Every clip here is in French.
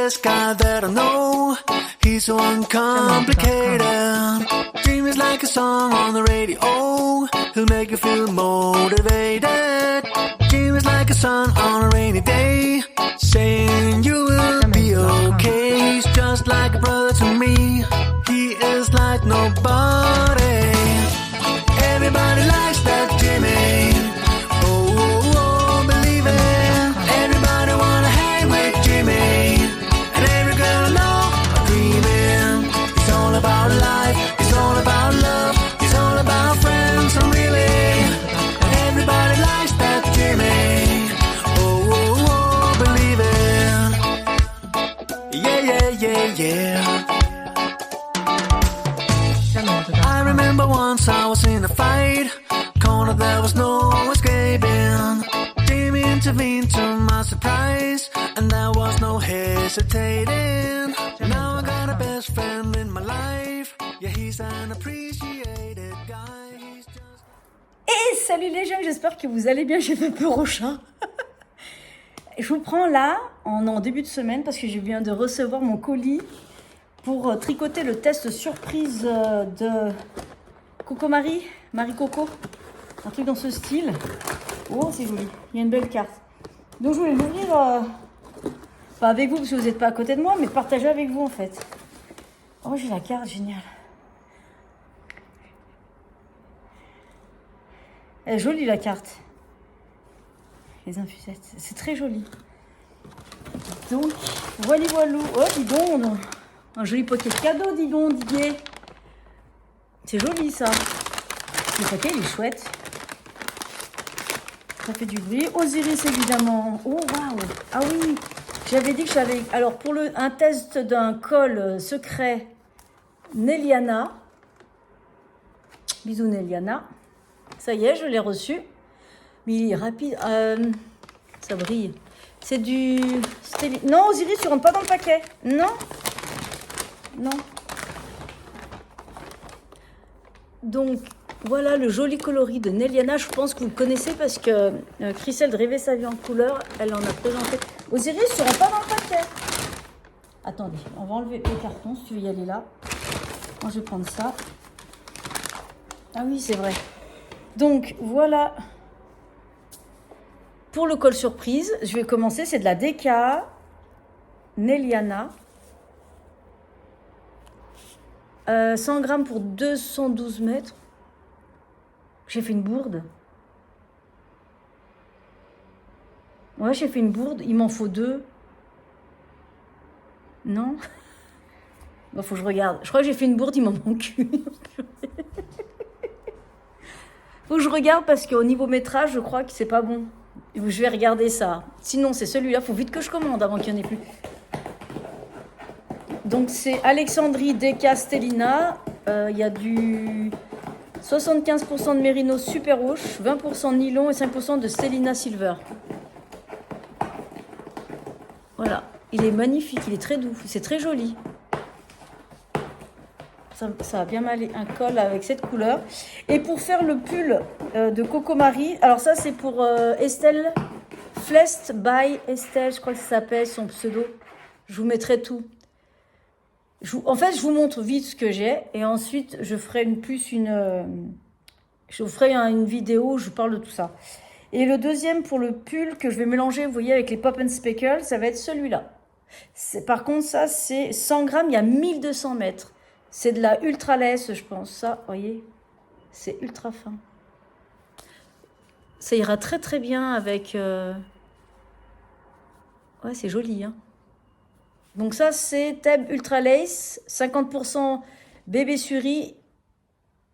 best guy that I know. He's so uncomplicated. Dream is like a song on the radio. He'll make you feel motivated. Dream is like a sun on a rainy day, saying you will be okay. He's just like a brother to me. He is like nobody. Everybody likes that Jimmy. Oh, oh, oh, believe it. Everybody wanna hang with Jimmy. And every girl I know are dreaming. It's all about life. It's all about love. It's all about friends. And really, everybody likes that Jimmy. Oh, oh, oh, believe it. Yeah, yeah, yeah, yeah. I remember once I was in a fight, corner there was no escaping. Jimmy intervened to my surprise, and there was no hesitating. Now I got a best friend in my life. Yeah, he's an appreciated guy. He's just... Et salut les jeunes, j'espère que vous allez bien, j'ai fait peur au chat. Je vous prends là, en début de semaine, parce que je viens de recevoir mon colis pour tricoter le test surprise de Coco Marie Coco, un truc dans ce style. Oh, c'est joli, il y a une belle carte. Donc je voulais l'ouvrir, pas avec vous parce que vous n'êtes pas à côté de moi, mais partager avec vous en fait. Oh, j'ai la carte, génial. Elle est jolie la carte. Les infusettes, c'est très joli. Donc, voilà. Oh, dis donc, un joli paquet de cadeaux, dis donc, Didier. C'est joli, ça. Le paquet, il est chouette. Ça fait du bruit. Osiris, évidemment. Oh, waouh. Ah oui, j'avais dit que j'avais... Alors, pour un test d'un col secret, Neliana. Bisous, Neliana. Ça y est, je l'ai reçu. Mais il est rapide. Ça brille. C'est du... Non, Osiris, tu rentres pas dans le paquet. Non. Non. Donc, voilà le joli coloris de Neliana. Je pense que vous le connaissez parce que Christelle de Rêver sa vie en couleur, elle en a présenté. Osiris, tu rentres pas dans le paquet. Attendez, on va enlever le carton si tu veux y aller là. Moi, je vais prendre ça. Ah oui, c'est vrai. Donc, voilà. Pour le col surprise, je vais commencer. C'est de la DK Neliana. 100 grammes pour 212 mètres. J'ai fait une bourde. Ouais, j'ai fait une bourde. Il m'en faut 2. Non. Bon, faut que je regarde. Je crois que j'ai fait une bourde, il m'en manque une. Faut que je regarde parce qu'au niveau métrage, je crois que c'est pas bon. Je vais regarder ça. Sinon, c'est celui-là. Faut vite que je commande avant qu'il n'y en ait plus. Donc, c'est Alexandrie De Castellina. Il y a du 75% de mérino super rouge, 20% de nylon et 5% de Stellina Silver. Voilà. Il est magnifique. Il est très doux. C'est très joli. Ça a bien mal un col avec cette couleur. Et pour faire le pull de Coco Marie, alors ça c'est pour Estelle, Flest by Estelle, je crois que ça s'appelle son pseudo. Je vous mettrai tout. En fait, je vous montre vite ce que j'ai et ensuite je ferai une vidéo où je parle de tout ça. Et le deuxième pour le pull que je vais mélanger, vous voyez, avec les Pop and Speckle, ça va être celui-là. Par contre, ça c'est 100 grammes, il y a 1200 mètres. C'est de la ultra laisse, je pense. Ça, vous voyez, c'est ultra fin. Ça ira très très bien avec... Ouais, c'est joli, hein. Donc ça, c'est Theb Ultra Lace, 50% bébé suri,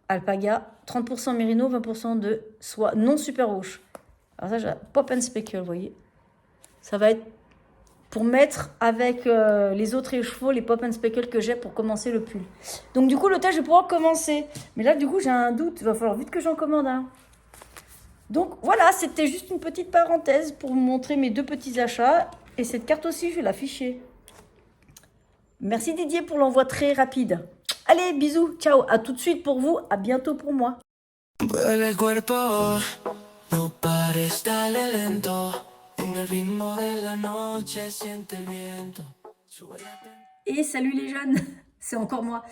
alpaga, 30% mérino, 20% de soie non super rouge. Alors ça, j'ai Pop and Speckle, vous voyez. Ça va être pour mettre avec les autres écheveaux, les Pop and Speckle que j'ai pour commencer le pull. Donc du coup, le test, je vais pouvoir commencer. Mais là, du coup, j'ai un doute. Il va falloir vite que j'en commande un. Donc voilà, c'était juste une petite parenthèse pour vous montrer mes 2 petits achats. Et cette carte aussi, je vais l'afficher. Merci Didier pour l'envoi très rapide. Allez, bisous, ciao, à tout de suite pour vous, à bientôt pour moi. En el ritmo de la noche siente el viento. Et salut les jeunes, c'est encore moi.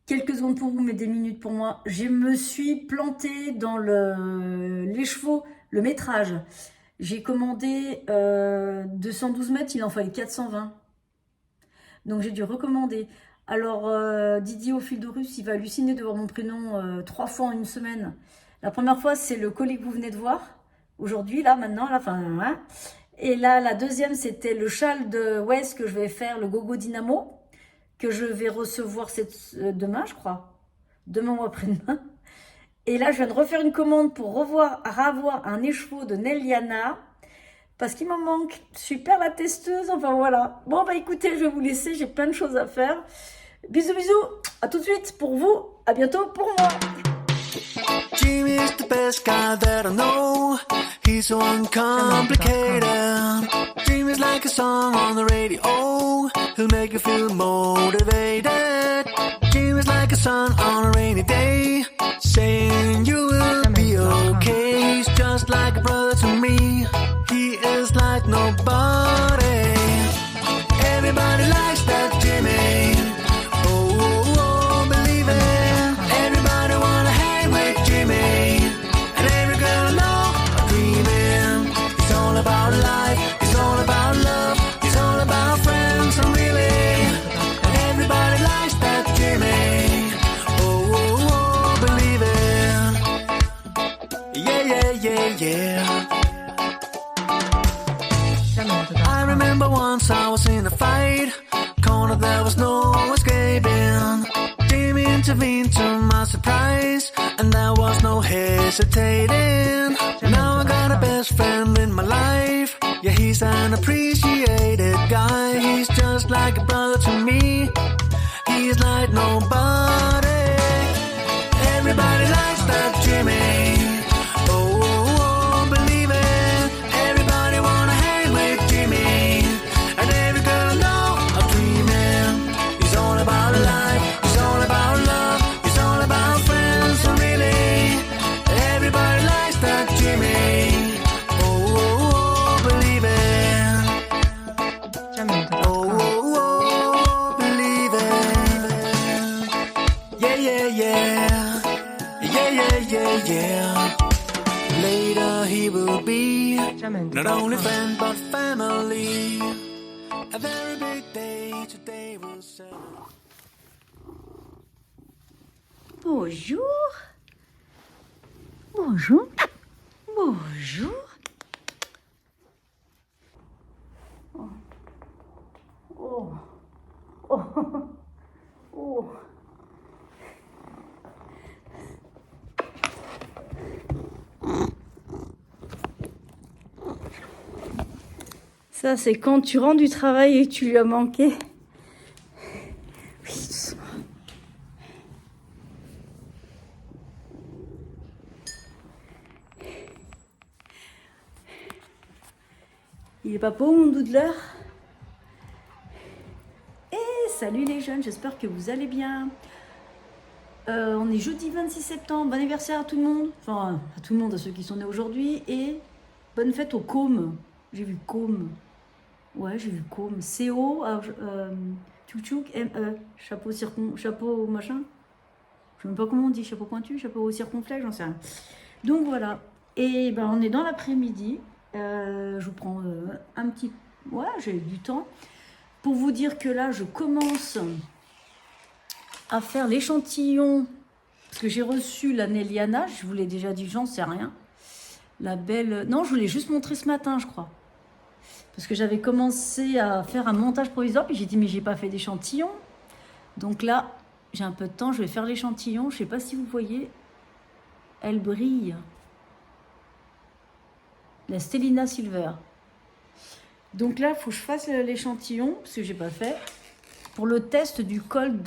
Quelques secondes pour vous, mais des minutes pour moi. Je me suis plantée dans l'écheveau, le métrage. J'ai commandé 212 mètres, il en fallait 420. Donc j'ai dû recommander. Alors Didier au fil de russe, il va halluciner de voir mon prénom 3 fois en une semaine. La première fois, c'est le colis que vous venez de voir. Aujourd'hui, là, maintenant, à la fin. Hein. Et là, la deuxième, c'était le châle de West que je vais faire, le Gogo Dynamo, que je vais recevoir demain, je crois. Demain ou après-demain. Et là, je viens de refaire une commande pour revoir un écheveau de Neliana. Parce qu'il m'en manque. Super la testeuse. Enfin, voilà. Bon, bah écoutez, je vais vous laisser. J'ai plein de choses à faire. Bisous, bisous. À tout de suite pour vous. À bientôt pour moi. Jimmy's the best guy that I know. He's so uncomplicated. Jimmy's like a song on the radio. He'll make you feel motivated. Jimmy's like a sun on a rainy day, saying you will be okay. He's just like a brother to me. He is like nobody. Everybody likes that Jimmy. Oh, oh, oh, believe it. Everybody wanna hang with Jimmy. And every girl I know are dreaming. It's all about life. It's all about love. It's all about friends. And really, everybody likes that Jimmy. Oh, oh, oh, believe it. Yeah, yeah, yeah, yeah. I remember once I was in a fight, corner there was no escaping. Jimmy intervened to my surprise, and there was no hesitating. Now I got a best friend in my life. Yeah, he's an appreciated guy. He's just like a brother to me. He's like nobody. Everybody likes that Jimmy. Oh, oh, oh, believe it. Everybody wanna hang with Jimmy. And every girl I know are dreaming. He's all about life. He's all about love. He's all about friends. And really, everybody likes that Jimmy. Oh, oh, oh, believe it. Oh, oh, oh, believe it. Yeah, yeah, yeah. Yeah, yeah, yeah, yeah. Later he will be not only friend but family. A very big day today will celebrate. Bonjour. Bonjour. Bonjour. Oh. Oh. Oh. Oh. Ça, c'est quand tu rentres du travail et que tu lui as manqué. Oui, doucement. Il est pas beau, mon doudleur? Et salut les jeunes, j'espère que vous allez bien. On est jeudi 26 septembre, bon anniversaire à tout le monde. Enfin, à tout le monde, à ceux qui sont nés aujourd'hui. Et bonne fête au Com. J'ai vu Com. Ouais, j'ai vu Com. CO, tchouk tchouk, ME. Chapeau machin. Je sais même pas comment on dit, chapeau pointu, chapeau circonflexe, j'en sais rien. Donc voilà. Et ben on est dans l'après-midi. Je vous prends un petit... Ouais, j'ai du temps. Pour vous dire que là, je commence à faire l'échantillon. Parce que j'ai reçu la Neliana. Je vous l'ai déjà dit, j'en sais rien. La belle... Non, je vous l'ai juste montré ce matin, je crois. Parce que j'avais commencé à faire un montage provisoire. Puis j'ai dit, mais j'ai pas fait d'échantillon. Donc là, j'ai un peu de temps. Je vais faire l'échantillon. Je sais pas si vous voyez. Elle brille. La Stellina Silver. Donc là, il faut que je fasse l'échantillon, parce que j'ai pas fait, pour le test du col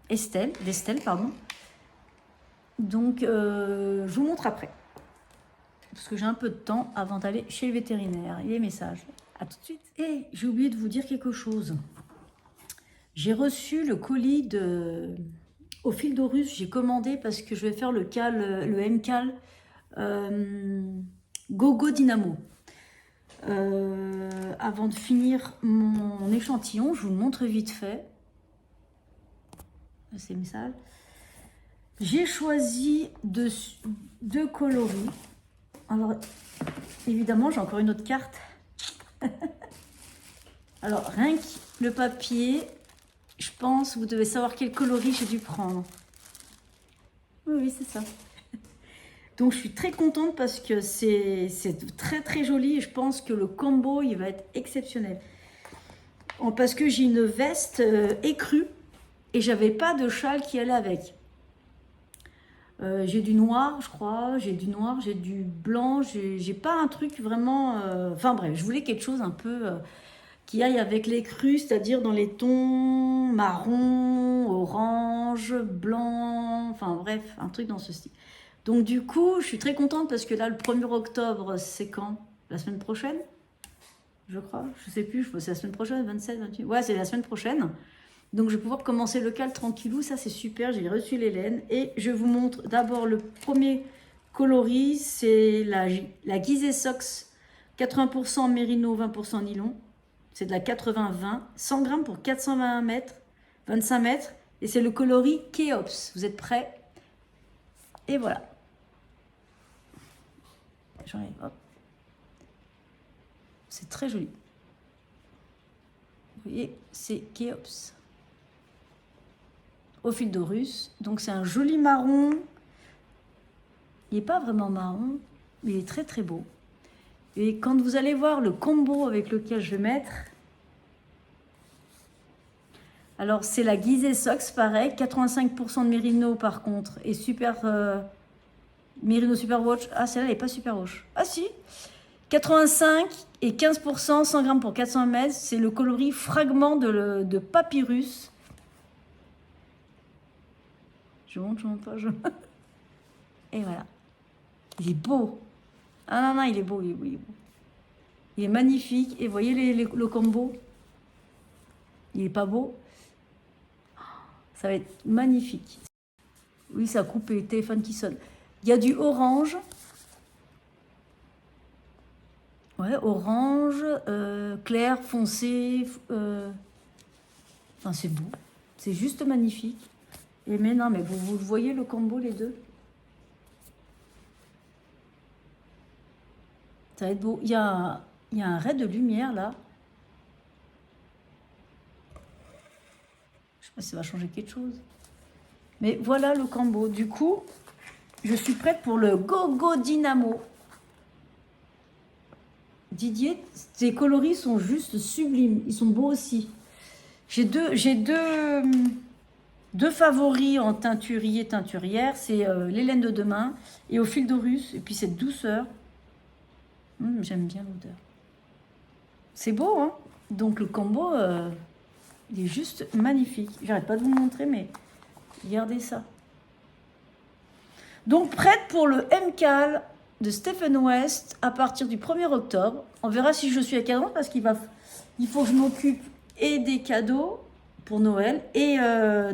d'Estelle. Donc, je vous montre après. Parce que j'ai un peu de temps avant d'aller chez le vétérinaire. Et les messages. À tout de suite. Et j'ai oublié de vous dire quelque chose. J'ai reçu le colis au fil d'Horus. J'ai commandé parce que je vais faire le MCAL Gogo Dynamo. avant de finir mon échantillon, je vous le montre vite fait. C'est sale. J'ai choisi deux coloris. Alors, évidemment, j'ai encore une autre carte. Alors, rien que le papier, je pense, vous devez savoir quel coloris j'ai dû prendre. Oui, c'est ça. Donc, je suis très contente parce que c'est très, très joli. Et je pense que le combo, il va être exceptionnel. Parce que j'ai une veste écrue et j'avais pas de châle qui allait avec. J'ai du noir, je crois. J'ai du noir, j'ai du blanc. J'ai pas un truc vraiment... Enfin, bref, je voulais quelque chose un peu... qui aille avec l'écru, c'est-à-dire dans les tons marron, orange, blanc, enfin bref, un truc dans ce style. Donc du coup, je suis très contente parce que là, le 1er octobre, c'est quand? La semaine prochaine? Je crois, je sais plus, c'est la semaine prochaine, 27, 28, ouais, c'est la semaine prochaine. Donc je vais pouvoir commencer le cal tranquillou, ça c'est super, j'ai reçu les laines. Et je vous montre d'abord le premier coloris, c'est la Gizeh Sox, 80% mérino, 20% nylon. C'est de la 80-20, 100 grammes pour 420 mètres, 25 mètres. Et c'est le coloris Kéops. Vous êtes prêts? Et voilà. J'enlève, hop. C'est très joli. Vous voyez, c'est Kéops. Au fil d'Horus. Donc c'est un joli marron. Il n'est pas vraiment marron, mais il est très très beau. Et quand vous allez voir le combo avec lequel je vais mettre, alors c'est la Gizeh Sox, pareil, 85% de mérino par contre, et super mérino super wash. Ah, celle-là n'est pas super wash. Ah si, 85 et 15%, 100 grammes pour 400 mètres, c'est le coloris fragment de papyrus. Je monte pas, Et voilà. Il est beau. Ah non, il est beau, il est beau. Il est magnifique. Et vous voyez le combo? Il est pas beau? Ça va être magnifique. Oui, ça coupe et le téléphone qui sonne. Il y a du orange. Ouais, orange, clair, foncé. Enfin, c'est beau. C'est juste magnifique. Et mais non, mais vous voyez le combo, les deux? Ça va être beau. Il y a un ray de lumière là. Je sais pas si ça va changer quelque chose. Mais voilà le combo. Du coup, je suis prête pour le Go-Go Dynamo. Didier, tes coloris sont juste sublimes. Ils sont beaux aussi. J'ai deux favoris en teinturier, teinturière. C'est l'Hélène de demain et au fil d'Horus. Et puis cette douceur. J'aime bien l'odeur. C'est beau, hein? Donc le combo, il est juste magnifique. J'arrête pas de vous montrer, mais regardez ça. Donc prête pour le MCAL de Stephen West à partir du 1er octobre. On verra si je suis à cadence parce il faut que je m'occupe et des cadeaux pour Noël et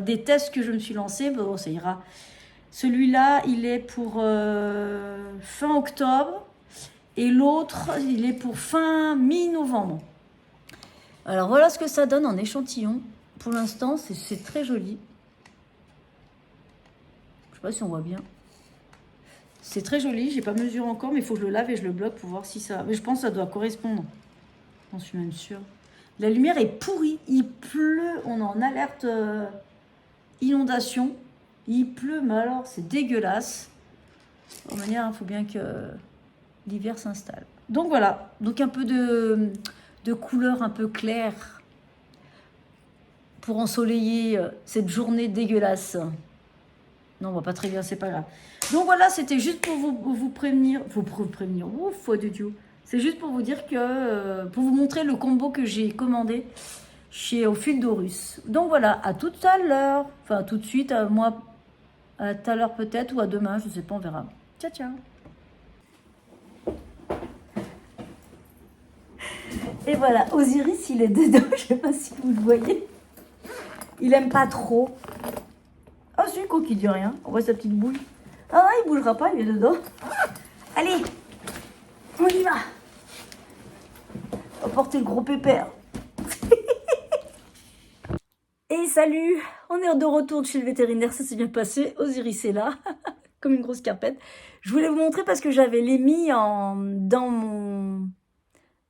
des tests que je me suis lancés. Bon, ça ira. Celui-là, il est pour fin octobre. Et l'autre, il est pour fin mi-novembre. Alors voilà ce que ça donne en échantillon. Pour l'instant, c'est très joli. Je sais pas si on voit bien. C'est très joli. J'ai pas mesuré encore, mais il faut que je le lave et je le bloque pour voir si ça... Mais je pense que ça doit correspondre. J'en suis même sûre. La lumière est pourrie. Il pleut. On est en alerte inondation. Il pleut, mais alors c'est dégueulasse. De toute manière, il faut bien que... l'hiver s'installe. Donc voilà, donc un peu de couleur un peu claire pour ensoleiller cette journée dégueulasse. Non, on voit pas très bien, c'est pas grave. Donc voilà, c'était juste pour vous prévenir, ouf, foi de Dieu. C'est juste pour vous dire que, pour vous montrer le combo que j'ai commandé chez Au Fil d'Horus. Donc voilà, à tout à l'heure, enfin tout de suite, à moi, à tout à l'heure peut-être, ou à demain, je sais pas, on verra. Ciao, ciao. Et voilà, Osiris, il est dedans, je sais pas si vous le voyez. Il aime pas trop. Ah, c'est quoi qui dit rien? On voit sa petite boule. Ah, il bougera pas, il est dedans. Allez, on y va. porter le gros pépère. Et salut, on est de retour chez le vétérinaire, ça s'est bien passé. Osiris est là, comme une grosse carpette. Je voulais vous montrer parce que j'avais les mis dans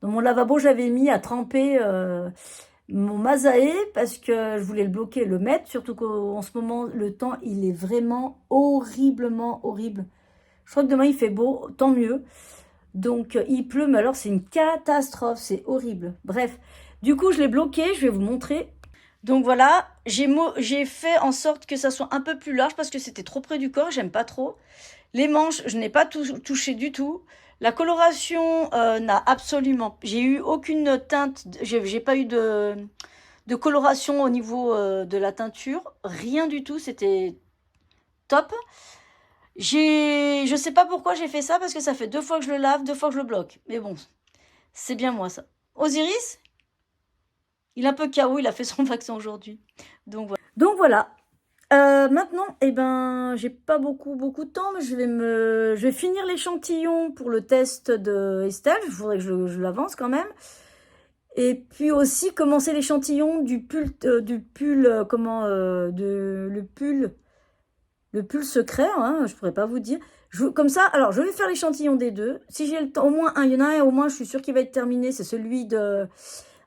mon lavabo, j'avais mis à tremper mon Masae parce que je voulais le bloquer, le mettre. Surtout qu'en ce moment, le temps, il est vraiment horriblement horrible. Je crois que demain, il fait beau, tant mieux. Donc, il pleut, mais alors, c'est une catastrophe, c'est horrible. Bref, du coup, je l'ai bloqué, je vais vous montrer. Donc voilà, j'ai fait en sorte que ça soit un peu plus large parce que c'était trop près du corps, j'aime pas trop. Les manches, je n'ai pas touché du tout. La coloration n'a absolument... J'ai eu aucune teinte, j'ai pas eu de coloration au niveau de la teinture. Rien du tout, c'était top. Je sais pas pourquoi j'ai fait ça parce que ça fait 2 fois que je le lave, 2 fois que je le bloque. Mais bon, c'est bien moi ça. Osiris ? Il est un peu KO, il a fait son vaccin aujourd'hui. Donc voilà. Maintenant, eh ben, j'ai pas beaucoup de temps, mais je vais finir l'échantillon pour le test de Estelle. Il faudrait que je l'avance quand même. Et puis aussi commencer l'échantillon du pull, le pull secret. Hein, je pourrais pas vous dire. Comme ça, alors je vais faire l'échantillon des deux. Si j'ai le temps, au moins un, il y en a un, au moins je suis sûre qu'il va être terminé. C'est celui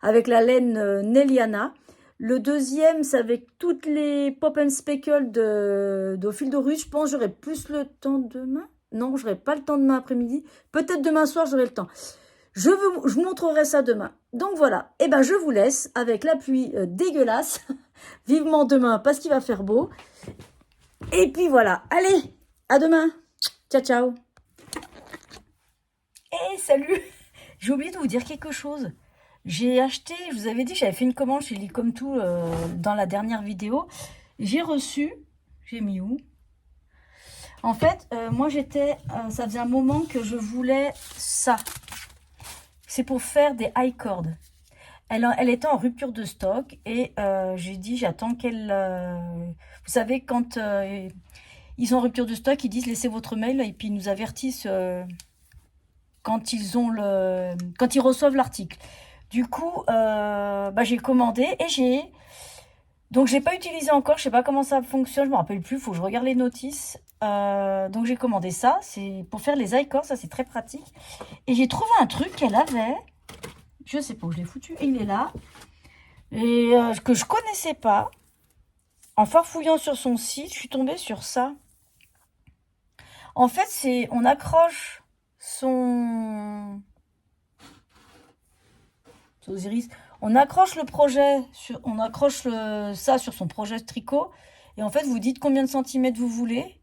avec la laine Neliana. Le deuxième, c'est avec toutes les pop and speckle de fil de russe. Je pense que j'aurai plus le temps demain. Non, j'aurai pas le temps demain après-midi. Peut-être demain soir, j'aurai le temps. Je vous montrerai ça demain. Donc voilà. Et ben, je vous laisse avec la pluie dégueulasse. Vivement demain parce qu'il va faire beau. Et puis voilà. Allez, à demain. Ciao, ciao. Et salut. J'ai oublié de vous dire quelque chose. J'ai acheté, je vous avais dit, j'avais fait une commande chez Likomtout dans la dernière vidéo. J'ai reçu, j'ai mis où? En fait, moi ça faisait un moment que je voulais ça. C'est pour faire des high cords. Elle était en rupture de stock et j'ai dit, j'attends qu'elle... vous savez, quand ils sont en rupture de stock, ils disent laissez votre mail et puis ils nous avertissent quand ils reçoivent l'article. Du coup, j'ai commandé et donc j'ai pas utilisé encore, je sais pas comment ça fonctionne, je me rappelle plus, faut que je regarde les notices. Donc j'ai commandé ça, c'est pour faire les high cords, ça c'est très pratique. Et j'ai trouvé un truc qu'elle avait, je sais pas où je l'ai foutu, il est là, et que je connaissais pas. En farfouillant sur son site, je suis tombée sur ça. En fait, on accroche Osiris, on accroche le projet, ça sur son projet de tricot, et en fait vous dites combien de centimètres vous voulez,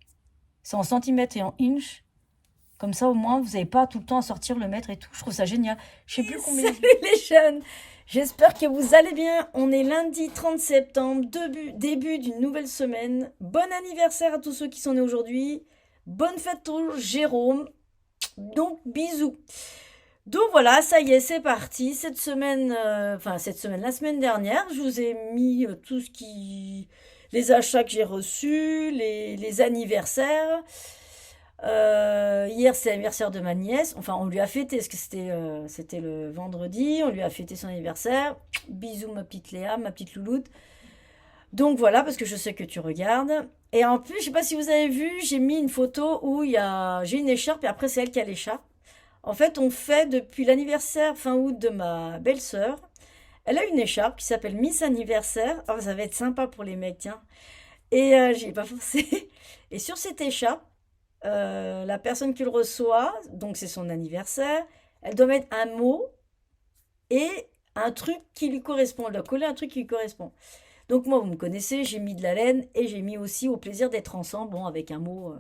c'est en centimètres et en inch, comme ça au moins vous n'avez pas tout le temps à sortir le mètre et tout, je trouve ça génial. Je sais plus combien... Salut les jeunes, j'espère que vous allez bien, on est lundi 30 septembre, début d'une nouvelle semaine, bon anniversaire à tous ceux qui sont nés aujourd'hui, bonne fête au Jérôme, donc bisous. Donc voilà, ça y est, c'est parti. Cette semaine, la semaine dernière, je vous ai mis les achats que j'ai reçus, les anniversaires. Hier, c'est l'anniversaire de ma nièce. Enfin, on lui a fêté, parce que c'était le vendredi. On lui a fêté son anniversaire. Bisous, ma petite Léa, ma petite louloute. Donc voilà, parce que je sais que tu regardes. Et en plus, je sais pas si vous avez vu, j'ai mis une photo où j'ai une écharpe et après, c'est elle qui a l'écharpe. En fait, on fait depuis l'anniversaire fin août de ma belle-sœur. Elle a une écharpe qui s'appelle Miss Anniversaire. Oh, ça va être sympa pour les mecs, tiens. Et j'y ai pas pensé. Et sur cette écharpe, la personne qui le reçoit, donc c'est son anniversaire, elle doit mettre un mot et un truc qui lui correspond. Elle doit coller un truc qui lui correspond. Donc moi, vous me connaissez, j'ai mis de la laine et j'ai mis aussi au plaisir d'être ensemble, bon, avec un mot...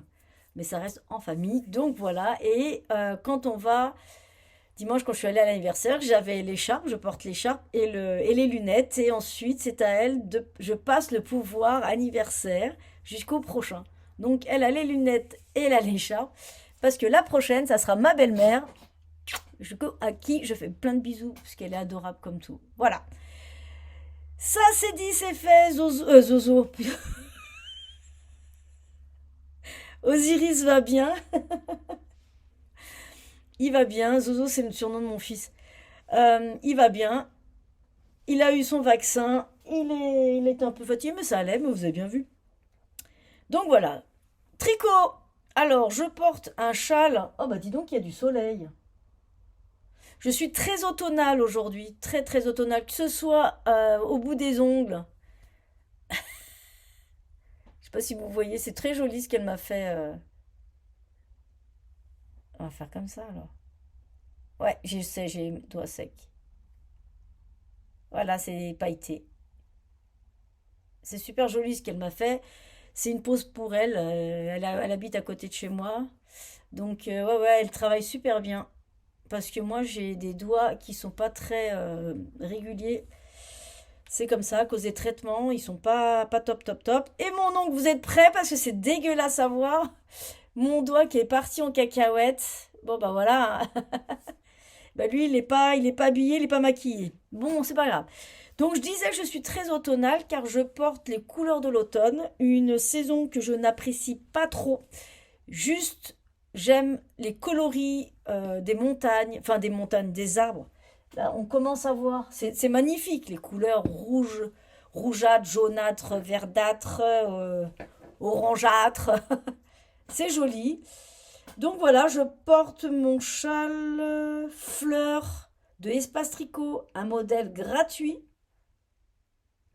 mais ça reste en famille, donc voilà. Et quand on va, dimanche quand je suis allée à l'anniversaire, j'avais l'écharpe, je porte l'écharpe et les lunettes, et ensuite c'est à elle, je passe le pouvoir anniversaire jusqu'au prochain. Donc elle a les lunettes et elle a l'écharpe, parce que la prochaine, ça sera ma belle-mère, à qui je fais plein de bisous, parce qu'elle est adorable comme tout. Voilà. Ça c'est dit, c'est fait, Zozo. Osiris va bien. Il va bien. Zozo, c'est le surnom de mon fils. Il va bien. Il a eu son vaccin. Il est un peu fatigué, mais ça allait, mais vous avez bien vu. Donc voilà. Tricot. Alors, je porte un châle. Oh bah dis donc, il y a du soleil. Je suis très automnale aujourd'hui. Très très automnale. Que ce soit au bout des ongles. Je sais pas si vous voyez, c'est très joli ce qu'elle m'a fait. On va faire comme ça alors. Ouais, je sais, j'ai les doigts secs. Voilà, c'est pailleté. C'est super joli ce qu'elle m'a fait. C'est une pause pour elle. Elle habite à côté de chez moi. Donc, ouais, ouais, elle travaille super bien. Parce que moi, j'ai des doigts qui sont pas très réguliers. C'est comme ça, à cause des traitements. Ils sont pas top, top, top. Et mon ongle, vous êtes prêts? Parce que c'est dégueulasse à voir. Mon doigt qui est parti en cacahuète. Bon, bah voilà. Bah lui, il est pas habillé, il est pas maquillé. Bon, c'est pas grave. Donc je disais que je suis très automnale car je porte les couleurs de l'automne, une saison que je n'apprécie pas trop. Juste, j'aime les coloris des montagnes, enfin des montagnes, des arbres. Là, on commence à voir, c'est magnifique, les couleurs rouges, rougeâtres, jaunâtres, verdâtres, orangeâtres. C'est joli. Donc voilà, je porte mon châle fleur de Espace Tricot, un modèle gratuit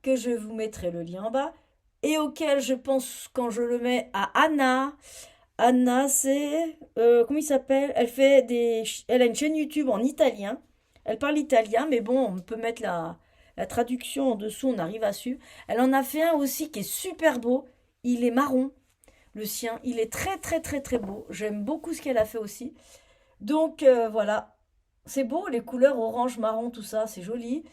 que je vous mettrai le lien en bas et auquel je pense quand je le mets à Anna. Anna, c'est comment il s'appelle? Elle a une chaîne YouTube en italien. Elle parle italien, mais bon, on peut mettre la traduction en dessous, on arrive à suivre. Elle en a fait un aussi qui est super beau. Il est marron. Le sien, il est très très très très beau. J'aime beaucoup ce qu'elle a fait aussi. Donc voilà, c'est beau, les couleurs orange, marron, tout ça, c'est joli.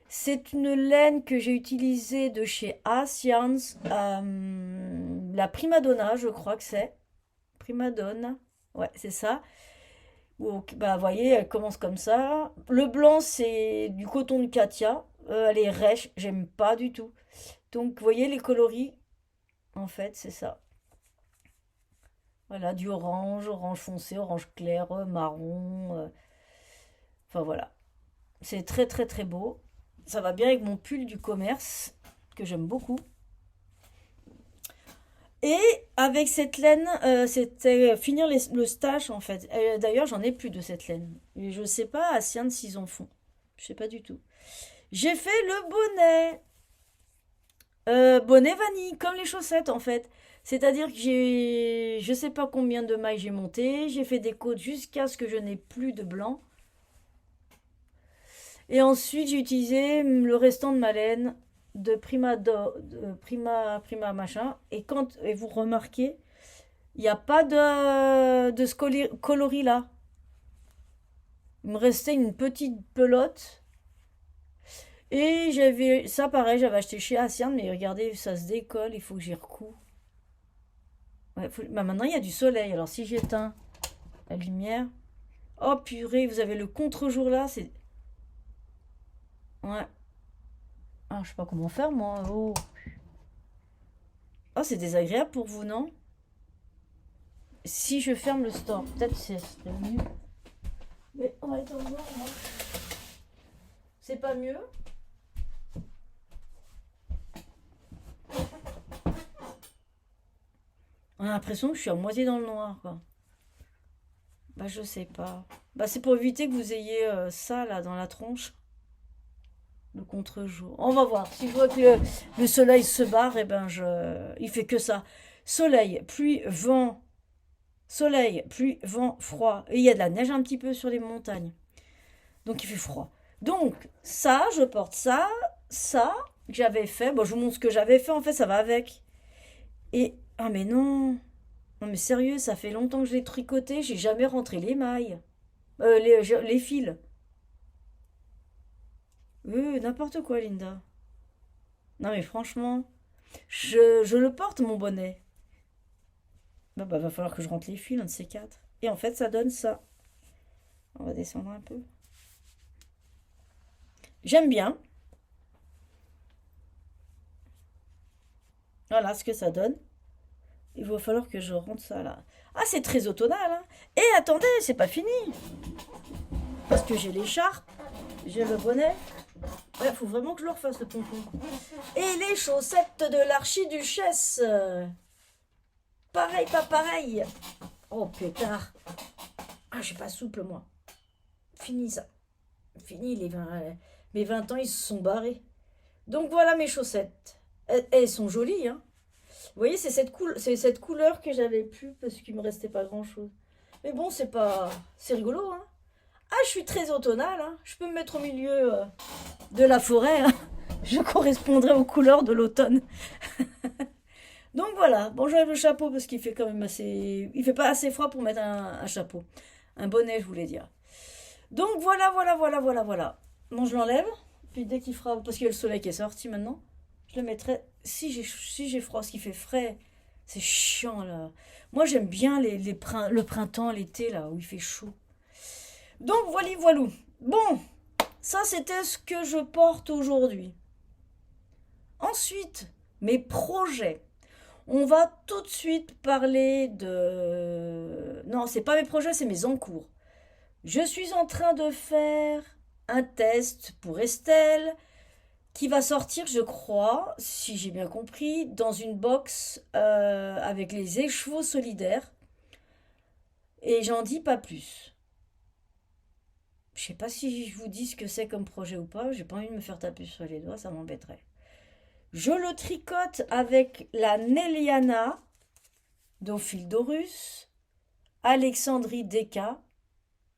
C'est une laine que j'ai utilisée de chez Asians, la Primadonna, je crois que c'est. Primadonna, ouais, c'est ça. Donc, bah, vous voyez, elle commence comme ça. Le blanc, c'est du coton de Katia. Elle est rêche, j'aime pas du tout. Donc, vous voyez les coloris, en fait, c'est ça. Voilà, du orange, orange foncé, orange clair, marron. Enfin voilà, c'est très très très beau. Ça va bien avec mon pull du commerce que j'aime beaucoup. Et avec cette laine, c'était finir le stage en fait. D'ailleurs, j'en ai plus de cette laine. Et je sais pas à Sienne s'ils en font. Je sais pas du tout. J'ai fait le bonnet. Bonnet vanille, comme les chaussettes en fait. C'est-à-dire que je sais pas combien de mailles j'ai monté. J'ai fait des côtes jusqu'à ce que je n'ai plus de blanc. Et ensuite, j'ai utilisé le restant de ma laine de Prima machin. Et vous remarquez, il n'y a pas de ce coloris là. Il me restait une petite pelote. Et j'avais ça pareil, j'avais acheté chez Asian, mais regardez, ça se décolle, il faut que j'y recouds. Ouais, bah maintenant il y a du soleil, alors si j'éteins la lumière. Oh purée, vous avez le contre-jour là, c'est. Ouais. Ah, je sais pas comment faire moi. Oh, oh c'est désagréable pour vous, non? Si je ferme le store, peut-être c'est mieux. Mais on va attendre voir, moi. C'est pas mieux? On a l'impression que je suis à moitié dans le noir, quoi. Bah, je sais pas. Bah, c'est pour éviter que vous ayez ça, là, dans la tronche. Le contre-jour. On va voir. Si je vois que le soleil se barre, eh ben, il fait que ça. Soleil, pluie, vent. Soleil, pluie, vent, froid. Et il y a de la neige un petit peu sur les montagnes. Donc, il fait froid. Donc, ça, je porte ça. Ça, que j'avais fait. Bon, je vous montre ce que j'avais fait. En fait, ça va avec. Et ah mais non, non mais sérieux, ça fait longtemps que je l'ai tricoté, j'ai jamais rentré les mailles, les fils. N'importe quoi, Linda. Non mais franchement, je le porte mon bonnet. Bah, va falloir que je rentre les fils, un de ces quatre. Et en fait, ça donne ça. On va descendre un peu. J'aime bien. Voilà ce que ça donne. Il va falloir que je rentre ça là. Ah, c'est très automnal, hein. Et attendez, c'est pas fini. Parce que j'ai l'écharpe. j'ai le bonnet. Ouais, faut vraiment que je le refasse, le pompon. Et les chaussettes de l'archiduchesse. Pareil, pas pareil. Oh, pétard. Ah, je suis pas souple, moi. Fini, ça. Fini, mes 20 ans, ils se sont barrés. Donc, voilà mes chaussettes. Elles sont jolies, hein. Vous voyez, c'est cette couleur que j'avais plus parce qu'il me restait pas grand-chose. Mais bon, c'est rigolo, hein. Ah, je suis très automnale, hein. Je peux me mettre au milieu de la forêt, hein. Je correspondrai aux couleurs de l'automne. Donc voilà, bon, j'enlève le chapeau parce qu'il fait quand même assez... Il fait pas assez froid pour mettre un chapeau. Un bonnet, je voulais dire. Donc voilà. Bon, je l'enlève, puis dès qu'il fera... Parce qu'il y a le soleil qui est sorti maintenant, je le mettrai... Si j'ai froid, ce qui fait frais, c'est chiant, là. Moi, j'aime bien le printemps, l'été, là, où il fait chaud. Donc, voilà. Bon, ça, c'était ce que je porte aujourd'hui. Ensuite, mes projets. On va tout de suite parler de... Non, c'est pas mes projets, c'est mes encours. Je suis en train de faire un test pour Estelle qui va sortir, je crois, si j'ai bien compris, dans une box avec les écheveaux solidaires. Et j'en dis pas plus. Je sais pas si je vous dis ce que c'est comme projet ou pas. J'ai pas envie de me faire taper sur les doigts, ça m'embêterait. Je le tricote avec la Neliana d'Ophildorus, Alexandrie Deka,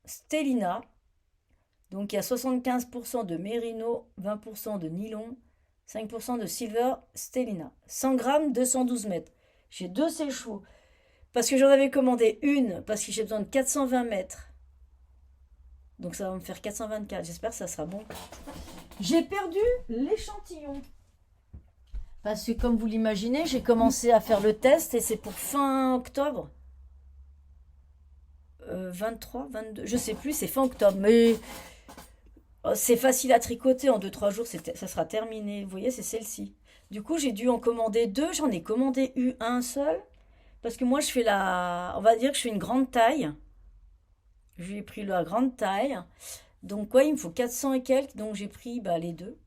Stellina. Donc il y a 75% de mérino, 20% de nylon, 5% de silver Stellina. 100 grammes, 212 mètres. J'ai 2 séchevaux. Parce que j'en avais commandé une, parce que j'ai besoin de 420 mètres. Donc ça va me faire 424. J'espère que ça sera bon. J'ai perdu l'échantillon. Parce que comme vous l'imaginez, j'ai commencé à faire le test et c'est pour fin octobre. 23, 22, je sais plus, c'est fin octobre. Mais c'est facile à tricoter, en 2-3 jours, ça sera terminé. Vous voyez, c'est celle-ci. Du coup, j'ai dû en commander 2. J'en ai commandé un seul. Parce que moi, je fais on va dire que je fais une grande taille. Je lui ai pris la grande taille. Donc, ouais, il me faut 400 et quelques. Donc, j'ai pris les 2.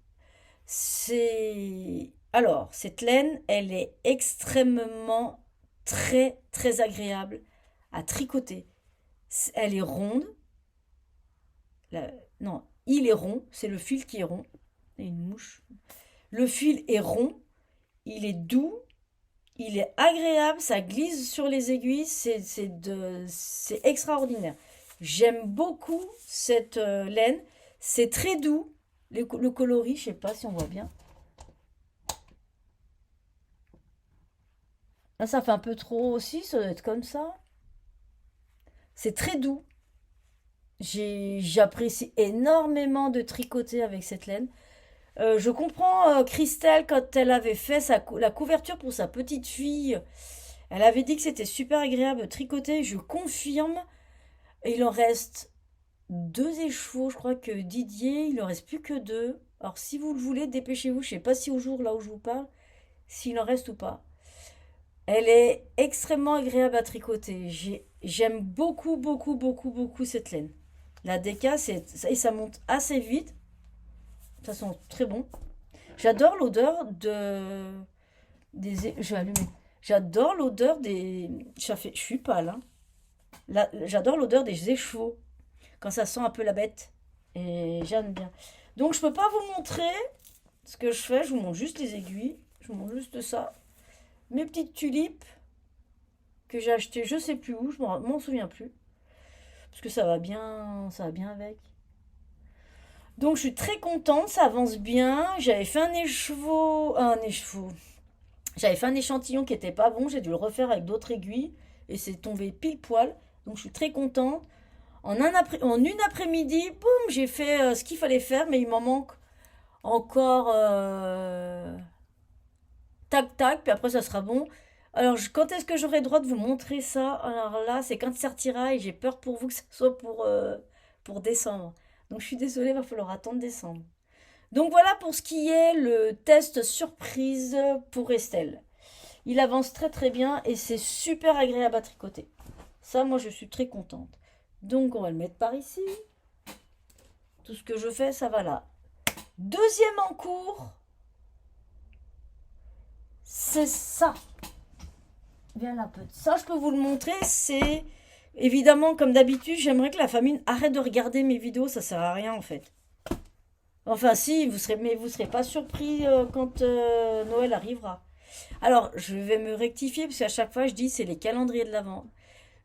Alors, cette laine, elle est extrêmement très, très agréable à tricoter. Elle est ronde. Non, il est rond. C'est le fil qui est rond. Il y a une mouche. Le fil est rond. Il est doux. Il est agréable. Ça glisse sur les aiguilles. C'est extraordinaire. J'aime beaucoup cette laine. C'est très doux. Le coloris, je ne sais pas si on voit bien. Là, ça fait un peu trop aussi. Ça doit être comme ça. C'est très doux. J'apprécie énormément de tricoter avec cette laine. Je comprends Christelle quand elle avait fait la couverture pour sa petite fille. Elle avait dit que c'était super agréable de tricoter. Je confirme. Il en reste 2 écheveaux. Je crois que Didier, il en reste plus que 2. Alors si vous le voulez, dépêchez-vous. Je ne sais pas si au jour là où je vous parle, s'il en reste ou pas. Elle est extrêmement agréable à tricoter. J'aime beaucoup, beaucoup, beaucoup, beaucoup cette laine. La Deka, et ça monte assez vite. Ça sent très bon. J'adore l'odeur je vais allumer. J'adore l'odeur des... Je suis pâle, hein. J'adore l'odeur des écheveaux. Quand ça sent un peu la bête. Et j'aime bien. Donc, je peux pas vous montrer ce que je fais. Je vous montre juste les aiguilles. Je vous montre juste ça. Mes petites tulipes que j'ai achetées, je sais plus où. Je m'en souviens plus. Parce que ça va bien avec. Donc, je suis très contente. Ça avance bien. J'avais fait un écheveau. J'avais fait un échantillon qui était pas bon. J'ai dû le refaire avec d'autres aiguilles. Et c'est tombé pile poil. Donc, je suis très contente. En une après-midi, boum, j'ai fait ce qu'il fallait faire, mais il m'en manque encore tac tac, puis après ça sera bon. Alors quand est-ce que j'aurai le droit de vous montrer ça? Alors là, c'est quand ça sortira et j'ai peur pour vous que ce soit pour décembre. Donc je suis désolée, il va falloir attendre décembre. Donc voilà pour ce qui est le test surprise pour Estelle. Il avance très très bien et c'est super agréable à tricoter. Ça, moi je suis très contente. Donc on va le mettre par ici. Tout ce que je fais, ça va là. Deuxième en cours, c'est ça. Viens là, petit. Ça, je peux vous le montrer. C'est évidemment, comme d'habitude, j'aimerais que la famille arrête de regarder mes vidéos. Ça sert à rien en fait. Enfin, si, mais vous serez pas surpris quand Noël arrivera. Alors, je vais me rectifier parce qu'à chaque fois, je dis c'est les calendriers de l'Avent.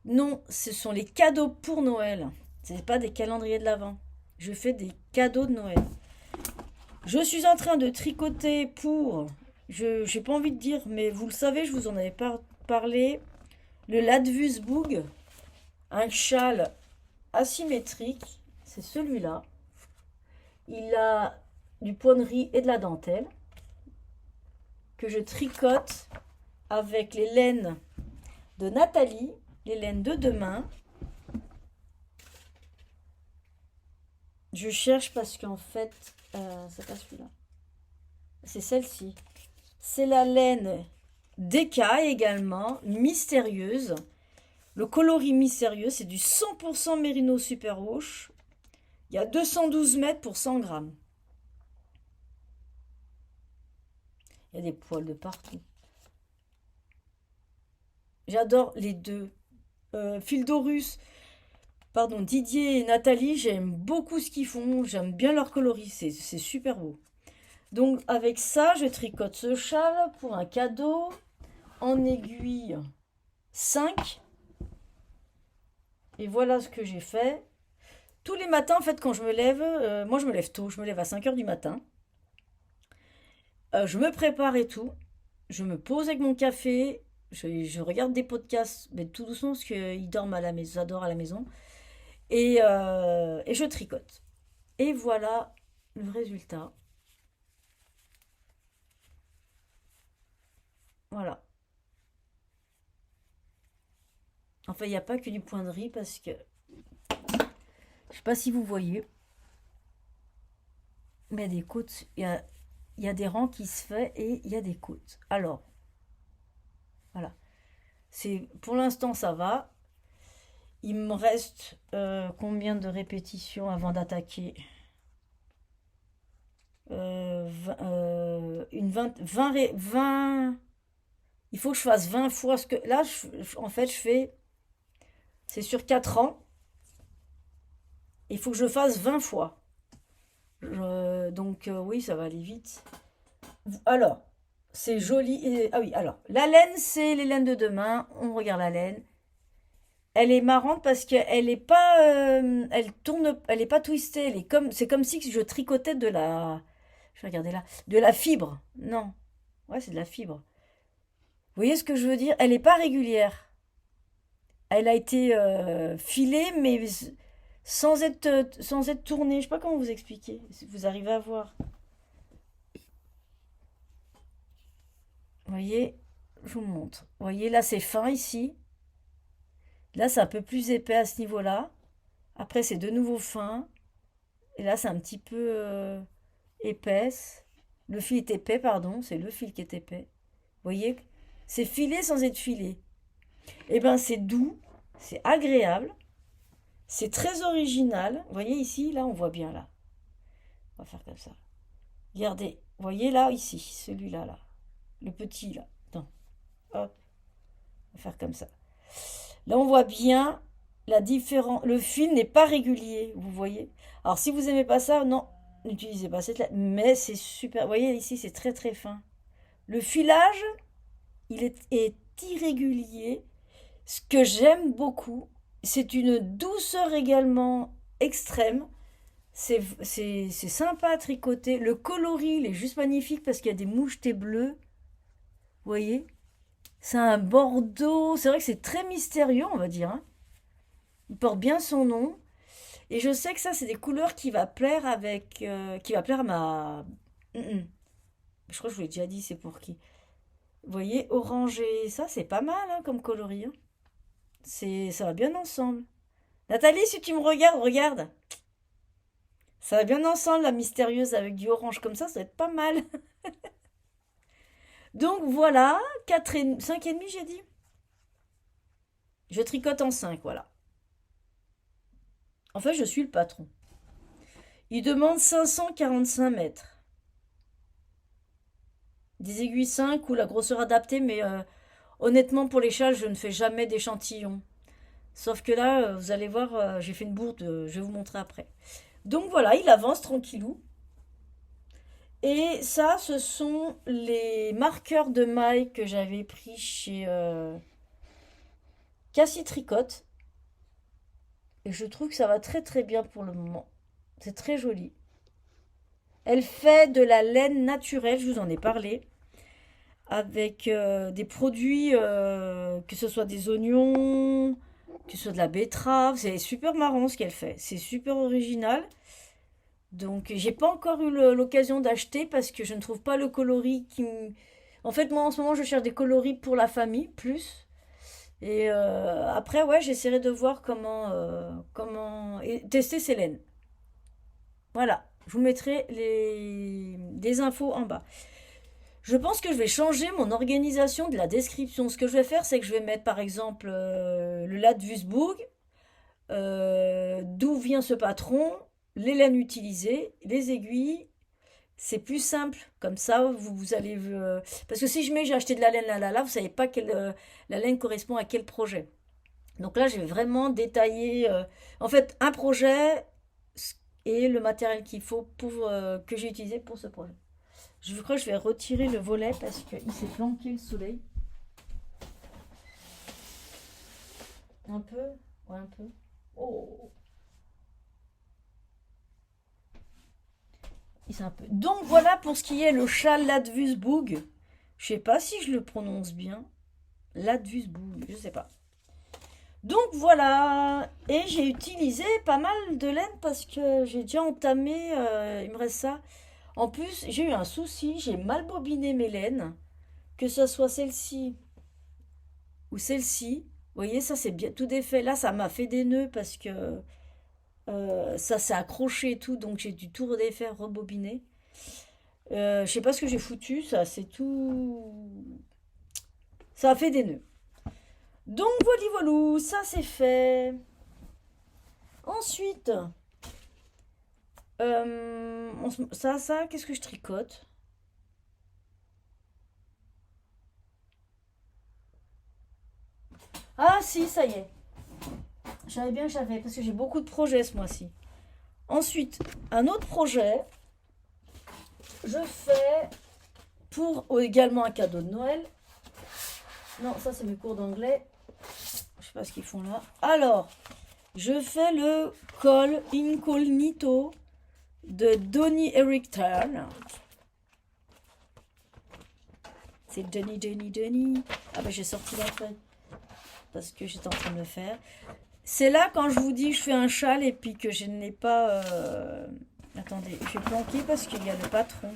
Non, ce sont les cadeaux pour Noël. Ce n'est pas des calendriers de l'Avent. Je fais des cadeaux de Noël. Je suis en train de tricoter pour, je n'ai pas envie de dire, mais vous le savez, je vous en avais parlé, le Ladvusboug, un châle asymétrique, c'est celui-là. Il a du poinerie et de la dentelle que je tricote avec les laines de Nathalie, les laines de demain. Je cherche parce qu'en fait, c'est pas celui-là. C'est celle-ci. C'est la laine d'écaille également, mystérieuse. Le coloris mystérieux, c'est du 100% Mérino Super Wash. Il y a 212 mètres pour 100 grammes. Il y a des poils de partout. J'adore les deux. Fildorus, pardon, Didier et Nathalie, j'aime beaucoup ce qu'ils font. J'aime bien leur coloris, c'est super beau. Donc avec ça, je tricote ce châle pour un cadeau en aiguille 5. Et voilà ce que j'ai fait. Tous les matins, en fait, quand je me lève, moi je me lève tôt, je me lève à 5 heures du matin. Je me prépare et tout. Je me pose avec mon café. Je regarde des podcasts, mais tout doucement parce qu'ils dorment à la maison, j'adore à la maison. Et je tricote. Et voilà le résultat. Voilà. Enfin, il n'y a pas que du point de riz parce que je sais pas si vous voyez, mais il y a des côtes, il y a des rangs qui se fait et il y a des côtes. Alors, voilà. Pour l'instant, ça va. Il me reste combien de répétitions avant d'attaquer une 20. Il faut que je fasse 20 fois ce que. Là, en fait, je fais. C'est sur 4 ans. Il faut que je fasse 20 fois. Donc, oui, ça va aller vite. Alors, c'est joli. Ah oui, alors, la laine, c'est les laines de demain. On regarde la laine. Elle est marrante parce qu'elle est pas, elle tourne, elle est pas twistée. C'est comme si je tricotais de la, je vais regarder là, de la fibre. Non, ouais, c'est de la fibre. Vous voyez ce que je veux dire? Elle est pas régulière. Elle a été filée, mais sans être tournée. Je sais pas comment vous expliquer. Si vous arrivez à voir. Vous voyez, je vous montre. Vous voyez, là, c'est fin ici. Là, c'est un peu plus épais à ce niveau-là. Après, c'est de nouveau fin. Et là, c'est un petit peu épaisse. Le fil est épais, pardon. C'est le fil qui est épais. Vous voyez? C'est filé sans être filé. Eh bien, c'est doux. C'est agréable. C'est très original. Vous voyez ici? Là, on voit bien, là. On va faire comme ça. Regardez. Vous voyez, là, ici. Celui-là, là. Le petit, là. Non. Hop. On va faire comme ça. Là, on voit bien la différence. Le fil n'est pas régulier, vous voyez. Alors, si vous n'aimez pas ça, non, n'utilisez pas cette laine. Mais c'est super. Vous voyez, ici, c'est très, très fin. Le filage, il est irrégulier. Ce que j'aime beaucoup, c'est une douceur également extrême. C'est sympa à tricoter. Le coloris, il est juste magnifique parce qu'il y a des mouchetés bleues. Vous voyez? C'est un bordeaux. C'est vrai que c'est très mystérieux, on va dire, hein. Il porte bien son nom. Et je sais que ça, c'est des couleurs qui va plaire qui va plaire à ma. Je crois que je vous l'ai déjà dit, c'est pour qui. Vous voyez, orangé, ça, c'est pas mal hein, comme coloris, hein. Ça va bien ensemble. Nathalie, si tu me regardes, regarde. Ça va bien ensemble, la mystérieuse avec du orange comme ça va être pas mal. Donc voilà, 5,5 j'ai dit. Je tricote en 5, voilà. En fait, je suis le patron. Il demande 545 mètres. Des aiguilles 5 ou la grosseur adaptée, mais honnêtement, pour les châles, je ne fais jamais d'échantillon. Sauf que là, vous allez voir, j'ai fait une bourde, je vais vous montrer après. Donc voilà, il avance tranquillou. Et ça, ce sont les marqueurs de mailles que j'avais pris chez Cassie Tricotte. Et je trouve que ça va très très bien pour le moment. C'est très joli. Elle fait de la laine naturelle, je vous en ai parlé, avec des produits, que ce soit des oignons, que ce soit de la betterave. C'est super marrant ce qu'elle fait. C'est super original. Donc, j'ai pas encore eu l'occasion d'acheter parce que je ne trouve pas le coloris qui me... En fait, moi, en ce moment, je cherche des coloris pour la famille, plus. Et après, ouais, j'essaierai de voir comment et tester ces laines. Voilà, je vous mettrai des infos en bas. Je pense que je vais changer mon organisation de la description. Ce que je vais faire, c'est que je vais mettre, par exemple, le Ladvusburg, d'où vient ce patron, les laines utilisées, les aiguilles. C'est plus simple, comme ça vous allez... parce que si je mets j'ai acheté de la laine là, vous savez pas quelle la laine correspond à quel projet. Donc là, je vais vraiment détailler, en fait, un projet et le matériel qu'il faut pour que j'ai utilisé pour ce projet. Je crois que je vais retirer le volet parce qu'il s'est planqué le soleil. Un peu, ouais, un peu. Oh, un peu. Donc voilà pour ce qui est le chat Ladvusburg. Je sais pas si je le prononce bien. Ladvusburg, je sais pas. Donc voilà, et j'ai utilisé pas mal de laine parce que j'ai déjà entamé, il me reste ça. En plus, j'ai eu un souci, j'ai mal bobiné mes laines, que ce soit celle-ci ou celle-ci. Vous voyez, ça c'est bien tout défait. Là, ça m'a fait des nœuds parce que ça s'est accroché et tout, donc j'ai dû tout redéfaire, rebobiner. Je sais pas ce que j'ai foutu, ça c'est tout. Ça a fait des nœuds. Donc voilà, ça c'est fait. Ensuite, ça, qu'est-ce que je tricote? Ah si, ça y est. Je savais bien que j'avais, parce que j'ai beaucoup de projets ce mois-ci. Ensuite, un autre projet, je fais pour également un cadeau de Noël. Non, ça c'est mes cours d'anglais. Je sais pas ce qu'ils font là. Alors, je fais le col incognito de Donny Erickton. C'est Donny. Ah ben j'ai sorti la feuille parce que j'étais en train de le faire. C'est là quand je vous dis que je fais un châle et puis que je n'ai pas... Attendez, je vais planquer parce qu'il y a le patron.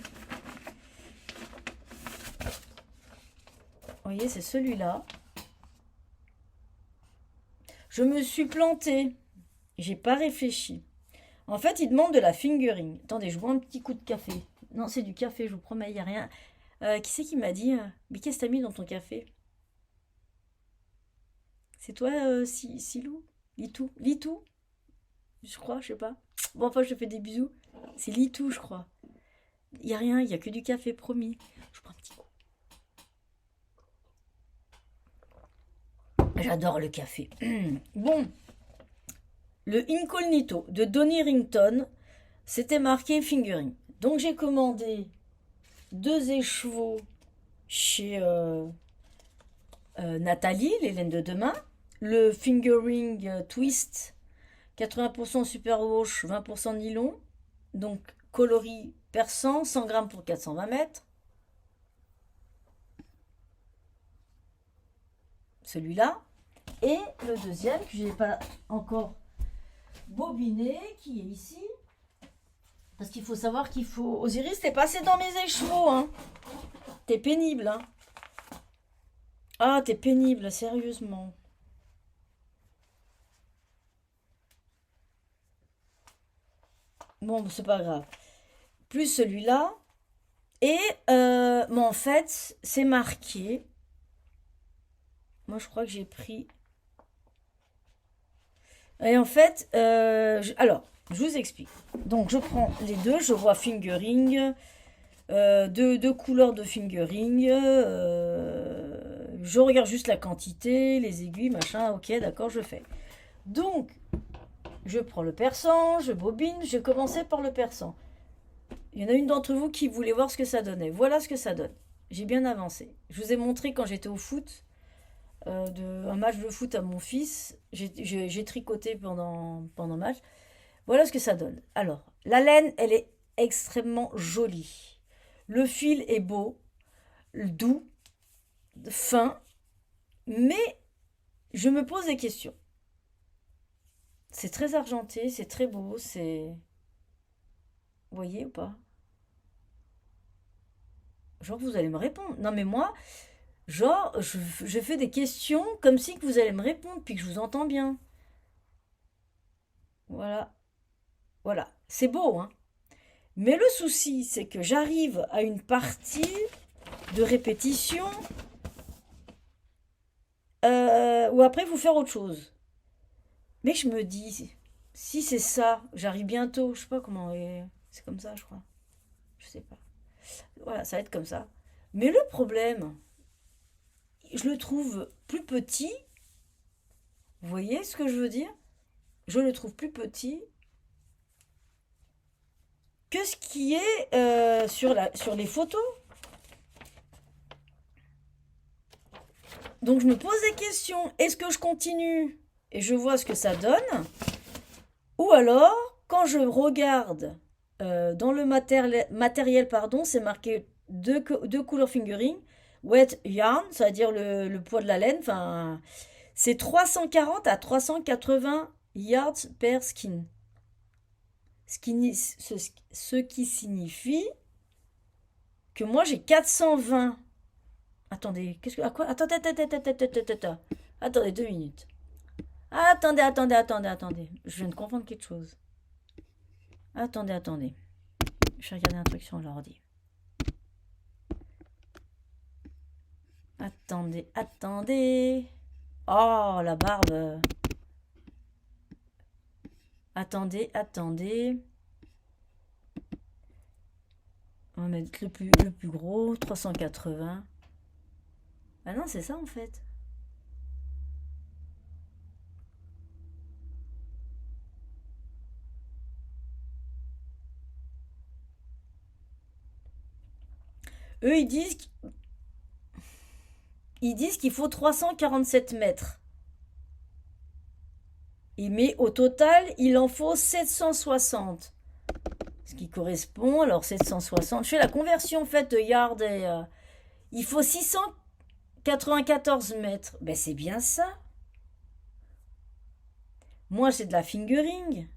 Vous voyez, c'est celui-là. Je me suis plantée. J'ai pas réfléchi. En fait, il demande de la fingering. Attendez, je bois un petit coup de café. Non, c'est du café, je vous promets, il n'y a rien. Qui c'est qui m'a dit mais qu'est-ce que t'as mis dans ton café? C'est toi, Silou? Litou? Je crois, je sais pas. Bon, enfin, je te fais des bisous. C'est Litou, je crois. Il n'y a rien, il n'y a que du café, promis. Je prends un petit coup. J'adore le café. Bon, le Incognito de Donny Rington, c'était marqué fingering. Donc j'ai commandé 2 écheveaux chez Nathalie, les laines de demain. Le fingering twist, 80% super wash, 20% nylon. Donc coloris perçant, 100 grammes pour 420 mètres. Celui-là. Et le deuxième, que je n'ai pas encore bobiné, qui est ici. Parce qu'il faut savoir qu'il faut... Osiris, t'es passé dans mes écheveaux, hein. T'es pénible, hein. Ah, t'es pénible, sérieusement. Bon, c'est pas grave. Plus celui-là. Et, bon, en fait, c'est marqué. Moi, je crois que j'ai pris... Et en fait, alors, Je vous explique. Donc, je prends les deux, je vois fingering, deux couleurs de fingering. Je regarde juste la quantité, les aiguilles, machin. Ok, d'accord, je fais. Donc, je prends le perçant, je bobine. J'ai commencé par le perçant. Il y en a une d'entre vous qui voulait voir ce que ça donnait. Voilà ce que ça donne. J'ai bien avancé. Je vous ai montré quand j'étais au foot, un match de foot à mon fils. J'ai tricoté pendant le match. Voilà ce que ça donne. Alors, la laine, elle est extrêmement jolie. Le fil est beau, doux, fin, mais je me pose des questions. C'est très argenté, c'est très beau, c'est... Vous voyez ou pas? Genre, vous allez me répondre. Non, mais moi, genre, je fais des questions comme si que vous allez me répondre, puis que je vous entends bien. Voilà, voilà. C'est beau, hein? Mais le souci, c'est que j'arrive à une partie de répétition ou après, il faut faire autre chose. Mais je me dis, si c'est ça, j'arrive bientôt, je sais pas comment, c'est comme ça, je crois. Je sais pas. Voilà, ça va être comme ça. Mais le problème, je le trouve plus petit. Vous voyez ce que je veux dire? Je le trouve plus petit que ce qui est sur les photos. Donc je me pose des questions. Est-ce que je continue et je vois ce que ça donne? Ou alors, quand je regarde dans le matériel, pardon, c'est marqué deux couleurs fingering, wet yarn, c'est-à-dire le poids de la laine, enfin, c'est 340 à 380 yards per skin. Ce qui signifie que moi j'ai 420. Attendez, qu'est-ce que. À quoi? Attendez, 2 minutes. Attendez. Je viens de comprendre quelque chose. Attendez. Je vais regarder un truc sur l'ordi. Attendez. Oh, la barbe. Attendez. On va mettre le plus gros, 380. Ah non, c'est ça en fait. Eux, ils disent qu'il faut 347 mètres. Mais au total, il en faut 760. Ce qui correspond, alors 760. Je fais la conversion en fait de yard et... il faut 694 mètres. Ben c'est bien ça. Moi, c'est de la fingering.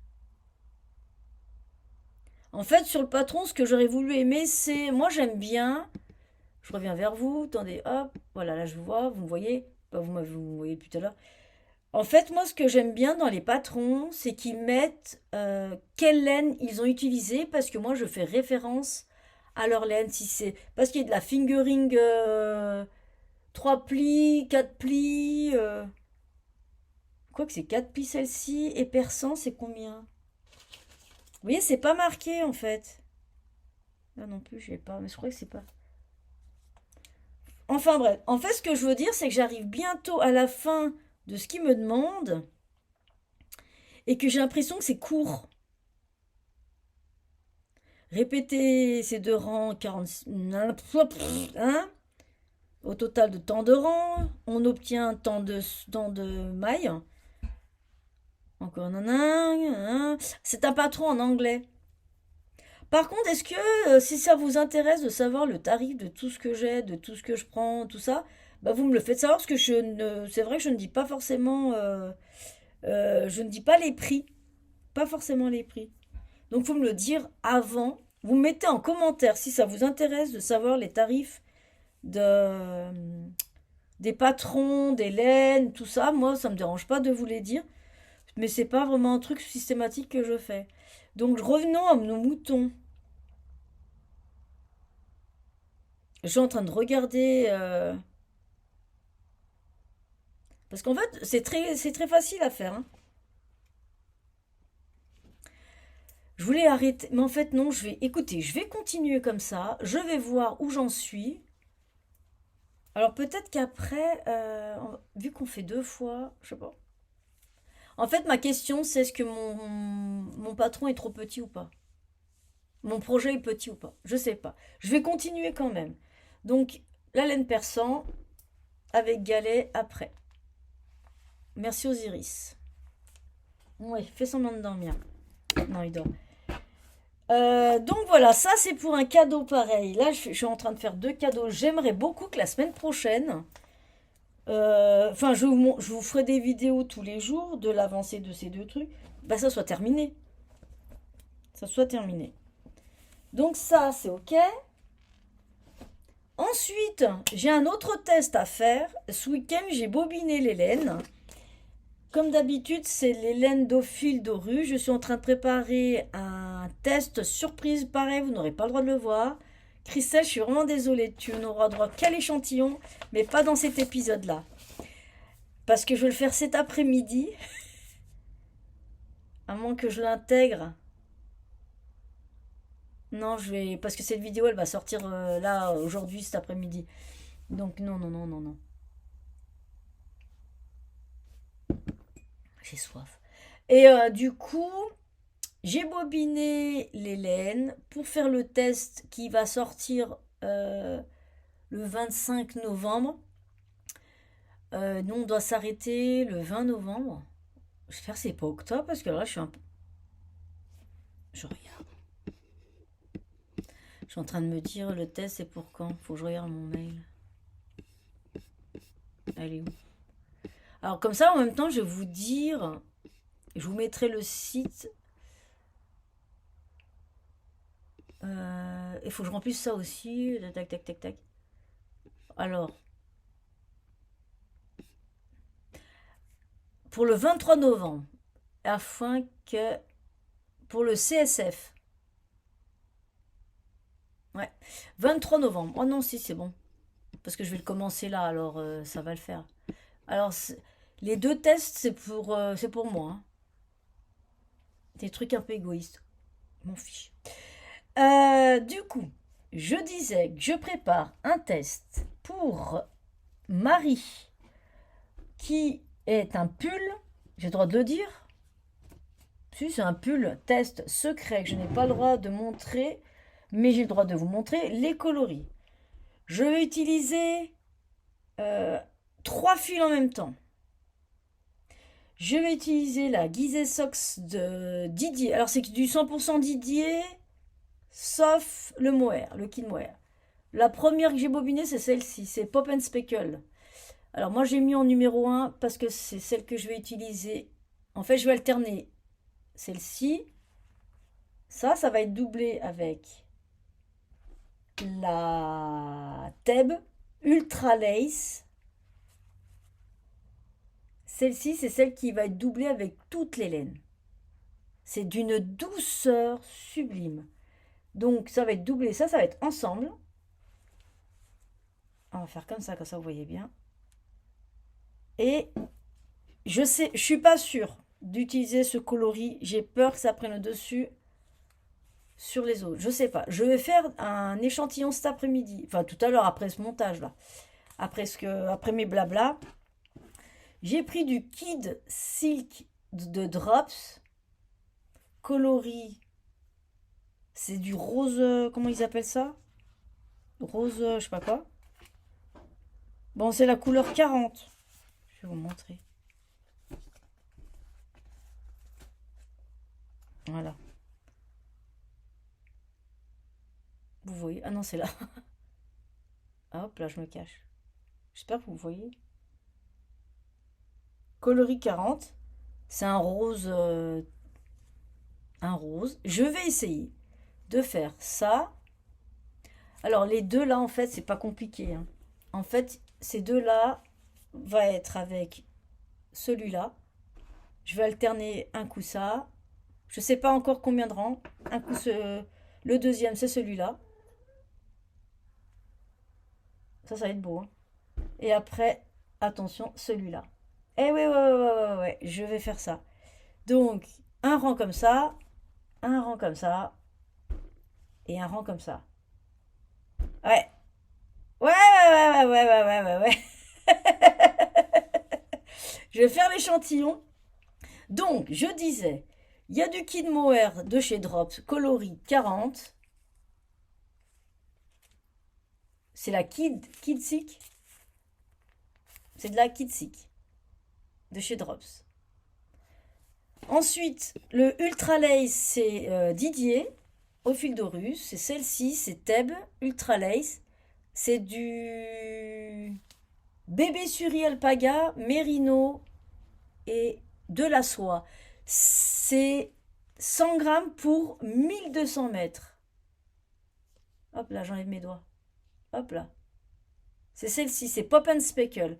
En fait, sur le patron, ce que j'aurais voulu aimer, c'est... Moi, j'aime bien... Je reviens vers vous. Attendez, hop. Voilà, là, je vous vois. Vous me voyez. Vous me voyez depuis tout à l'heure. En fait, moi, ce que j'aime bien dans les patrons, c'est qu'ils mettent quelle laine ils ont utilisé, parce que moi, je fais référence à leur laine. Si c'est parce qu'il y a de la fingering 3 plis, 4 plis. Quoi que c'est 4 plis celle-ci, et perçant, c'est combien? Vous voyez, c'est pas marqué en fait. Là non plus, je sais pas, mais je crois que c'est pas. Enfin bref, en fait, ce que je veux dire, c'est que j'arrive bientôt à la fin de ce qu'ils me demandent et que j'ai l'impression que c'est court. Répéter ces deux rangs 40, hein, au total de temps de rangs, on obtient tant de mailles. Encore un. C'est un patron en anglais. Par contre, est-ce que si ça vous intéresse de savoir le tarif de tout ce que j'ai, de tout ce que je prends, tout ça, bah vous me le faites savoir parce que c'est vrai que je ne dis pas forcément, je ne dis pas les prix, pas forcément les prix. Donc, faut me le dire avant. Vous mettez en commentaire si ça vous intéresse de savoir les tarifs de, des patrons, des laines, tout ça. Moi, ça me dérange pas de vous les dire, mais c'est pas vraiment un truc systématique que je fais. Donc, revenons à nos moutons. Je suis en train de regarder. Parce qu'en fait, c'est très facile à faire, hein. Je voulais arrêter, mais en fait non, je vais continuer comme ça, je vais voir où j'en suis. Alors peut-être qu'après, vu qu'on fait 2 fois, je sais pas. En fait, ma question, c'est est-ce que mon patron est trop petit ou pas? Mon projet est petit ou pas? Je sais pas. Je vais continuer quand même. Donc, la laine perçant avec galet après. Merci Osiris. Ouais, fais semblant de dormir. Non, il dort. Donc voilà, ça c'est pour un cadeau pareil. Là, je suis en train de faire 2 cadeaux. J'aimerais beaucoup que la semaine prochaine, enfin, je vous ferai des vidéos tous les jours de l'avancée de ces 2 trucs. Bah, ça soit terminé. Ça soit terminé. Donc ça, c'est OK. Ensuite, j'ai un autre test à faire. Ce week-end, j'ai bobiné les laines. Comme d'habitude, c'est les laines d'Ophile d'Oru. Je suis en train de préparer un test surprise. Pareil, vous n'aurez pas le droit de le voir. Christelle, je suis vraiment désolée. Tu n'auras droit qu'à l'échantillon, mais pas dans cet épisode-là. Parce que je vais le faire cet après-midi. À moins que je l'intègre. Non, je vais. Parce que cette vidéo, elle va sortir là, aujourd'hui, cet après-midi. Donc, non, non, non, non, non. J'ai soif. Et du coup, j'ai bobiné les laines pour faire le test qui va sortir le 25 novembre. Nous, on doit s'arrêter le 20 novembre. J'espère que c'est pas octobre parce que là, je suis un peu. Je regarde. Je suis en train de me dire, le test, c'est pour quand? Faut que je regarde mon mail. Elle est où? Alors, comme ça, en même temps, je vais vous dire. Je vous mettrai le site. Il faut que je remplisse ça aussi. Tac, tac, tac, tac. Alors, pour le 23 novembre, afin que. Pour le CSF. Ouais. 23 novembre. Oh non, si, c'est bon. Parce que je vais le commencer là, alors ça va le faire. Alors, les 2 tests, c'est pour moi, hein. Des trucs un peu égoïstes. M'en fiche. Du coup, je disais que je prépare un test pour Marie, qui est un pull. J'ai le droit de le dire? Si, c'est un pull test secret que je n'ai pas le droit de montrer, mais j'ai le droit de vous montrer les coloris. Je vais utiliser 3 fils en même temps. Je vais utiliser la Gizeh Socks de Didier. Alors c'est du 100% Didier, sauf le mohair, le kid mohair. La première que j'ai bobinée, c'est celle-ci, c'est Pop and Speckle. Alors moi j'ai mis en numéro 1 parce que c'est celle que je vais utiliser. En fait, je vais alterner celle-ci. Ça va être doublé avec la Theb Ultra Lace. Celle-ci, c'est celle qui va être doublée avec toutes les laines. C'est d'une douceur sublime. Donc ça va être doublé, ça va être ensemble. On va faire comme ça vous voyez bien. Et je suis pas sûre d'utiliser ce coloris. J'ai peur que ça prenne le dessus sur les autres. Je sais pas. Je vais faire un échantillon cet après-midi. Enfin tout à l'heure après ce montage là. Après mes blabla. J'ai pris du Kid Silk de Drops. Coloris. C'est du rose. Comment ils appellent ça? Rose, je sais pas quoi. Bon, c'est la couleur 40. Je vais vous montrer. Voilà. Vous voyez? Ah non, c'est là. Ah, hop, là, je me cache. J'espère que vous voyez. Coloris 40. C'est un rose. Un rose. Je vais essayer de faire ça. Alors, les deux là, en fait, c'est pas compliqué, hein. En fait, ces deux-là va être avec celui-là. Je vais alterner un coup ça. Je sais pas encore combien de rangs. Un coup le deuxième, c'est celui-là. Ça va être beau, hein. Et après, attention, celui-là. Eh ouais, ouais, ouais, ouais, ouais, ouais, je vais faire ça. Donc, un rang comme ça, un rang comme ça et un rang comme ça. Ouais. Ouais, ouais, ouais, ouais, ouais, ouais, ouais, ouais. Je vais faire l'échantillon. Donc, je disais, il y a du Kid Mohair de chez Drops, coloris 40. C'est la Kidsick. C'est de la Kidsick de chez Drops. Ensuite, le Ultra Lace, c'est Didier, au fil de russe. C'est celle-ci, c'est Theb, Ultra Lace. C'est du bébé suri alpaga, mérino et de la soie. C'est 100 grammes pour 1200 mètres. Hop là, j'enlève mes doigts. Hop là. C'est celle-ci, c'est Pop and Speckle.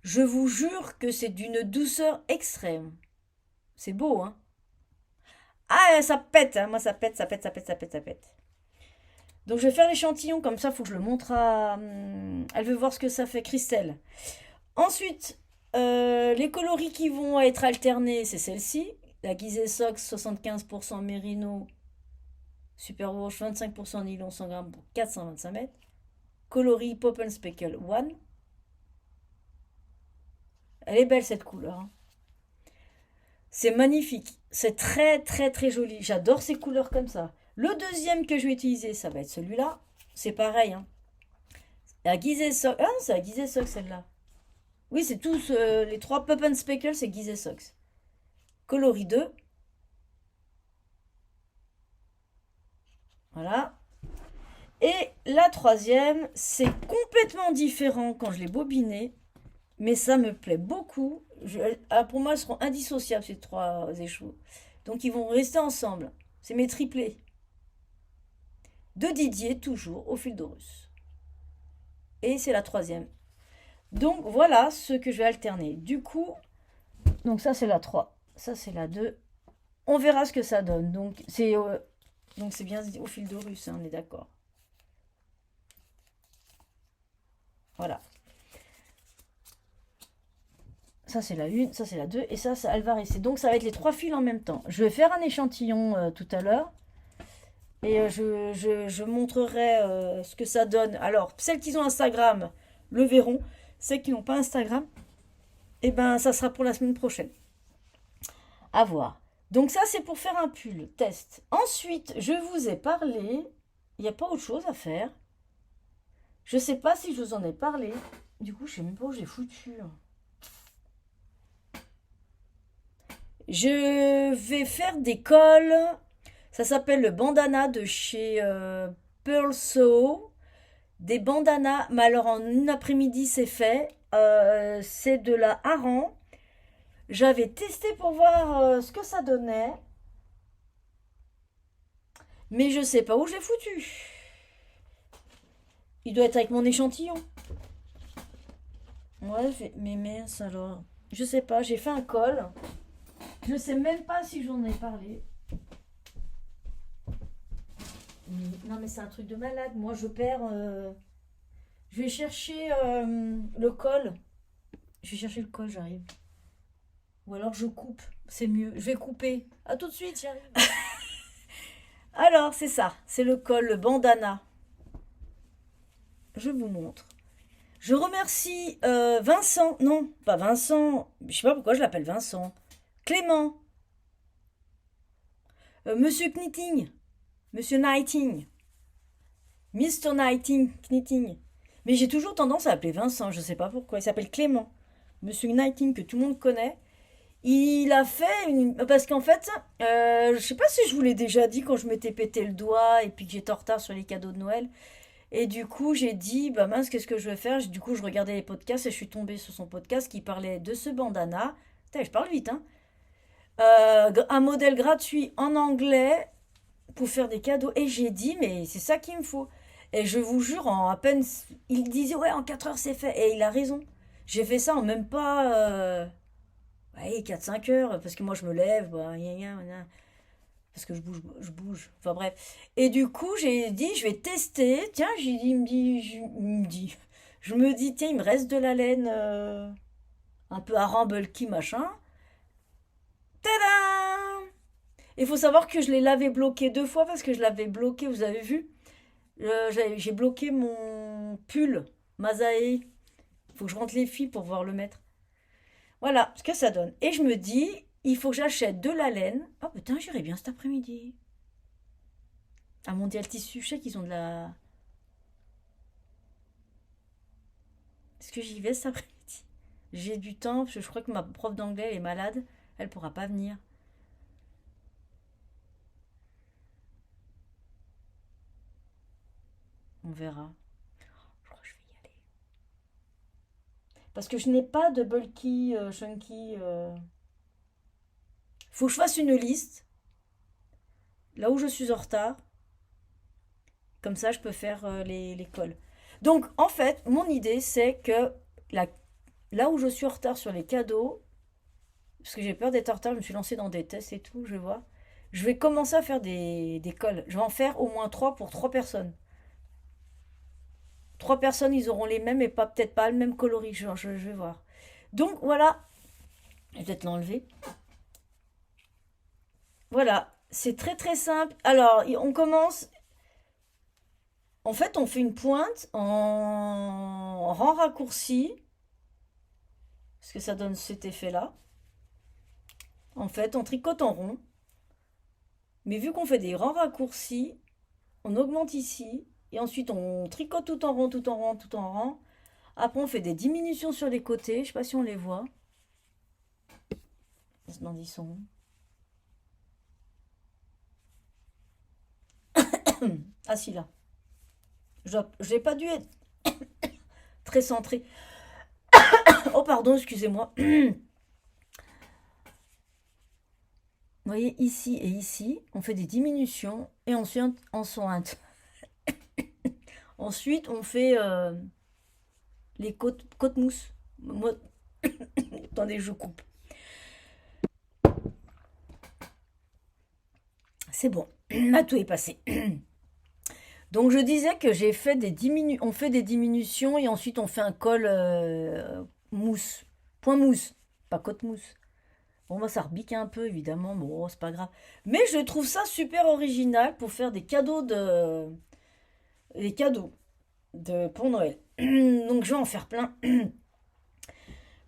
Je vous jure que c'est d'une douceur extrême. C'est beau, hein? Ah, ça pète, hein. Moi ça pète, ça pète, ça pète, ça pète, ça pète. Donc je vais faire l'échantillon, comme ça, il faut que je le montre à... Elle veut voir ce que ça fait, Christelle. Ensuite, les coloris qui vont être alternés, c'est celle-ci. La Gizeh Sox, 75% mérino, Superwash, 25% nylon, 100 grammes pour 425 mètres. Coloris Pop and Speckle 1. Elle est belle cette couleur, hein. C'est magnifique. C'est très très très joli. J'adore ces couleurs comme ça. Le deuxième que je vais utiliser, ça va être celui-là. C'est pareil, hein. La Gizeh Sox. Ah non, c'est la Gizeh Sox celle-là. Oui, c'est tous les trois Pop and Speckle, c'est Gizeh Sox. Coloris 2. Voilà. Et la troisième, c'est complètement différent quand je l'ai bobiné. Mais ça me plaît beaucoup. Pour moi, elles seront indissociables, ces trois échos. Donc, ils vont rester ensemble. C'est mes triplés. De Didier, toujours, au fil d'Horus. Et c'est la troisième. Donc, voilà ce que je vais alterner. Du coup, donc ça, c'est la 3. Ça, c'est la 2. On verra ce que ça donne. Donc, c'est bien au fil d'Horus, hein, on est d'accord. Voilà. Ça, c'est la 1, ça, c'est la 2, et ça, c'est Alvarez. Donc, ça va être les 3 fils en même temps. Je vais faire un échantillon tout à l'heure. Et je montrerai ce que ça donne. Alors, celles qui ont Instagram le verront. Celles qui n'ont pas Instagram, eh ben, ça sera pour la semaine prochaine. À voir. Donc, ça, c'est pour faire un pull. Test. Ensuite, je vous ai parlé. Il n'y a pas autre chose à faire. Je ne sais pas si je vous en ai parlé. Du coup, je ne sais même pas où j'ai foutu. Je vais faire des cols. Ça s'appelle le bandana de chez Pearl Sew. Des bandanas, mais alors en une après-midi c'est fait. C'est de la hareng. J'avais testé pour voir ce que ça donnait. Mais je sais pas où je l'ai foutu. Il doit être avec mon échantillon. Ouais, mais mince alors. Je sais pas, j'ai fait un col. Je sais même pas si j'en ai parlé. Non mais c'est un truc de malade. Moi je perds... Je vais chercher le col. Je vais chercher le col, j'arrive. Ou alors je coupe. C'est mieux. Je vais couper. À tout de suite, j'arrive. Alors c'est ça. C'est le col, le bandana. Je vous montre. Je remercie Vincent. Non, pas Vincent. Je sais pas pourquoi je l'appelle Vincent. Clément. Monsieur Knitting. Monsieur Knighting. Mr. Knighting. Knitting. Mais j'ai toujours tendance à l'appeler Vincent. Je ne sais pas pourquoi. Il s'appelle Clément. Monsieur Knighting, que tout le monde connaît. Il a fait une... Parce qu'en fait, je sais pas si je vous l'ai déjà dit quand je m'étais pété le doigt et puis que j'étais en retard sur les cadeaux de Noël. Et du coup, j'ai dit, bah mince, qu'est-ce que je vais faire? Du coup, je regardais les podcasts et je suis tombée sur son podcast qui parlait de ce bandana. Putain, je parle vite, hein. Un modèle gratuit en anglais pour faire des cadeaux. Et j'ai dit, mais c'est ça qu'il me faut. Et je vous jure, en à peine... Il disait, ouais, en 4 heures, c'est fait. Et il a raison. J'ai fait ça en même pas... Ouais, 4-5 heures, parce que moi, je me lève, bah, parce que je bouge. Enfin, bref. Et du coup, j'ai dit, je vais tester. Tiens, je me dis, tiens, il me reste de la laine un peu à bulky, machin. Tadam! Il faut savoir que je l'ai lavé bloqué 2 fois parce que je l'avais bloqué, vous avez vu? J'ai bloqué mon pull Masae. Il faut que je rentre les fils pour pouvoir le mettre. Voilà ce que ça donne. Et je me dis, il faut que j'achète de la laine. Oh putain, j'irai bien cet après-midi. À Mondial Tissu, je sais qu'ils ont de la... Est-ce que j'y vais cet après-midi? J'ai du temps, parce que je crois que ma prof d'anglais elle est malade. Elle pourra pas venir. On verra. Je crois que je vais y aller. Parce que je n'ai pas de bulky, chunky. Faut que je fasse une liste, là où je suis en retard. Comme ça, je peux faire les cols. Donc, en fait, mon idée, c'est que la- là où je suis en retard sur les cadeaux, parce que j'ai peur d'être en retard, je me suis lancée dans des tests et tout, je vais voir. Je vais commencer à faire des cols. Je vais en faire au moins 3 pour 3 personnes. 3 personnes, ils auront les mêmes et pas peut-être pas le même coloris. Je vais voir. Donc, voilà. Je vais peut-être l'enlever. Voilà. C'est très très simple. Alors, on commence. En fait, on fait une pointe en rang raccourci, parce que ça donne cet effet-là. En fait, on tricote en rond, mais vu qu'on fait des rangs raccourcis, on augmente ici, et ensuite on tricote tout en rond, tout en rond, tout en rond. Après, on fait des diminutions sur les côtés, je sais pas si on les voit. On se demande ils sont où. Ah si, là. J'ai pas dû être très centré. Oh pardon, excusez-moi. Vous voyez, ici et ici, on fait des diminutions, et ensuite, ensuite on fait les côtes mousse. Moi, attendez, je coupe. C'est bon, là tout est passé. Donc je disais que on fait des diminutions et ensuite on fait un col mousse, point mousse, pas côte mousse. Bon, moi ça rebique un peu évidemment, bon c'est pas grave. Mais je trouve ça super original pour faire des cadeaux pour Noël. Donc je vais en faire plein.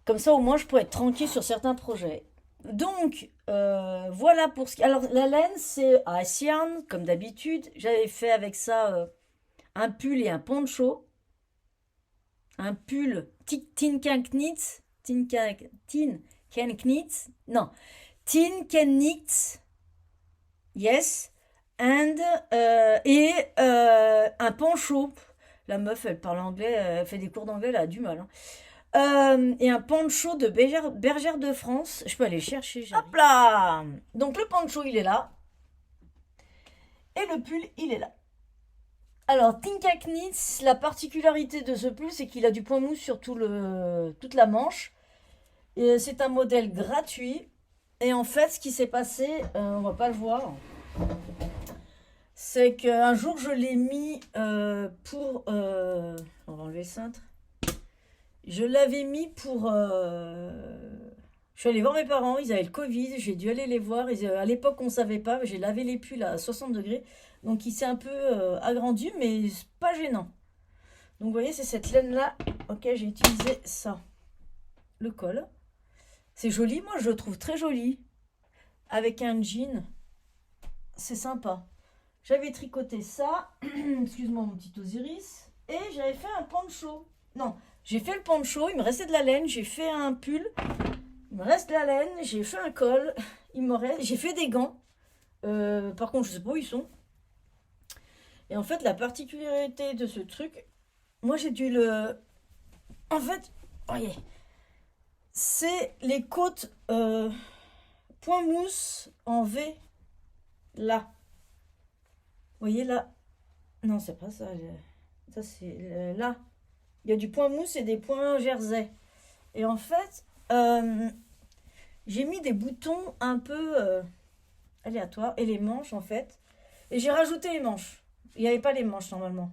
Comme ça, au moins, je pourrais être tranquille sur certains projets. Donc, voilà pour ce qui... Alors, la laine, c'est à Sian, comme d'habitude. J'avais fait avec ça un pull et un poncho. Un pull Tin Can Knits. Tin Can Knits. Non. Tin Can Knits. Yes. And, un poncho. La meuf, elle parle anglais, elle fait des cours d'anglais, elle a du mal, hein. Et un poncho de bergère de France. Je peux aller chercher, j'arrive. Hop là. Donc le poncho, il est là. Et le pull, il est là. Alors, Tinka Knits, la particularité de ce pull, c'est qu'il a du point mousse sur toute la manche. C'est un modèle gratuit. Et en fait, ce qui s'est passé, on va pas le voir, c'est qu'un jour, je l'ai mis pour... on va enlever le cintre. Je l'avais mis pour... Je suis allée voir mes parents, ils avaient le Covid, j'ai dû aller les voir. À l'époque, on ne savait pas, j'ai lavé les pulls à 60 degrés. Donc il s'est un peu agrandi, mais c'est pas gênant. Donc vous voyez, c'est cette laine-là. Ok, j'ai utilisé ça. Le col. C'est joli, moi je le trouve très joli. Avec un jean. C'est sympa. J'avais tricoté ça. Excuse-moi mon petit Osiris. Et j'avais fait un poncho. Non, j'ai fait le poncho, il me restait de la laine, j'ai fait un pull, il me reste de la laine, j'ai fait un col, j'ai fait des gants. Par contre, je sais pas où ils sont. Et en fait, la particularité de ce truc, moi j'ai dû le... En fait, voyez, c'est les côtes point mousse en V, là. Vous voyez là? Non, c'est pas ça. Ça, c'est là. Il y a du point mousse et des points jersey. Et en fait, j'ai mis des boutons un peu aléatoires. Et les manches, en fait. Et j'ai rajouté les manches. Il n'y avait pas les manches, normalement.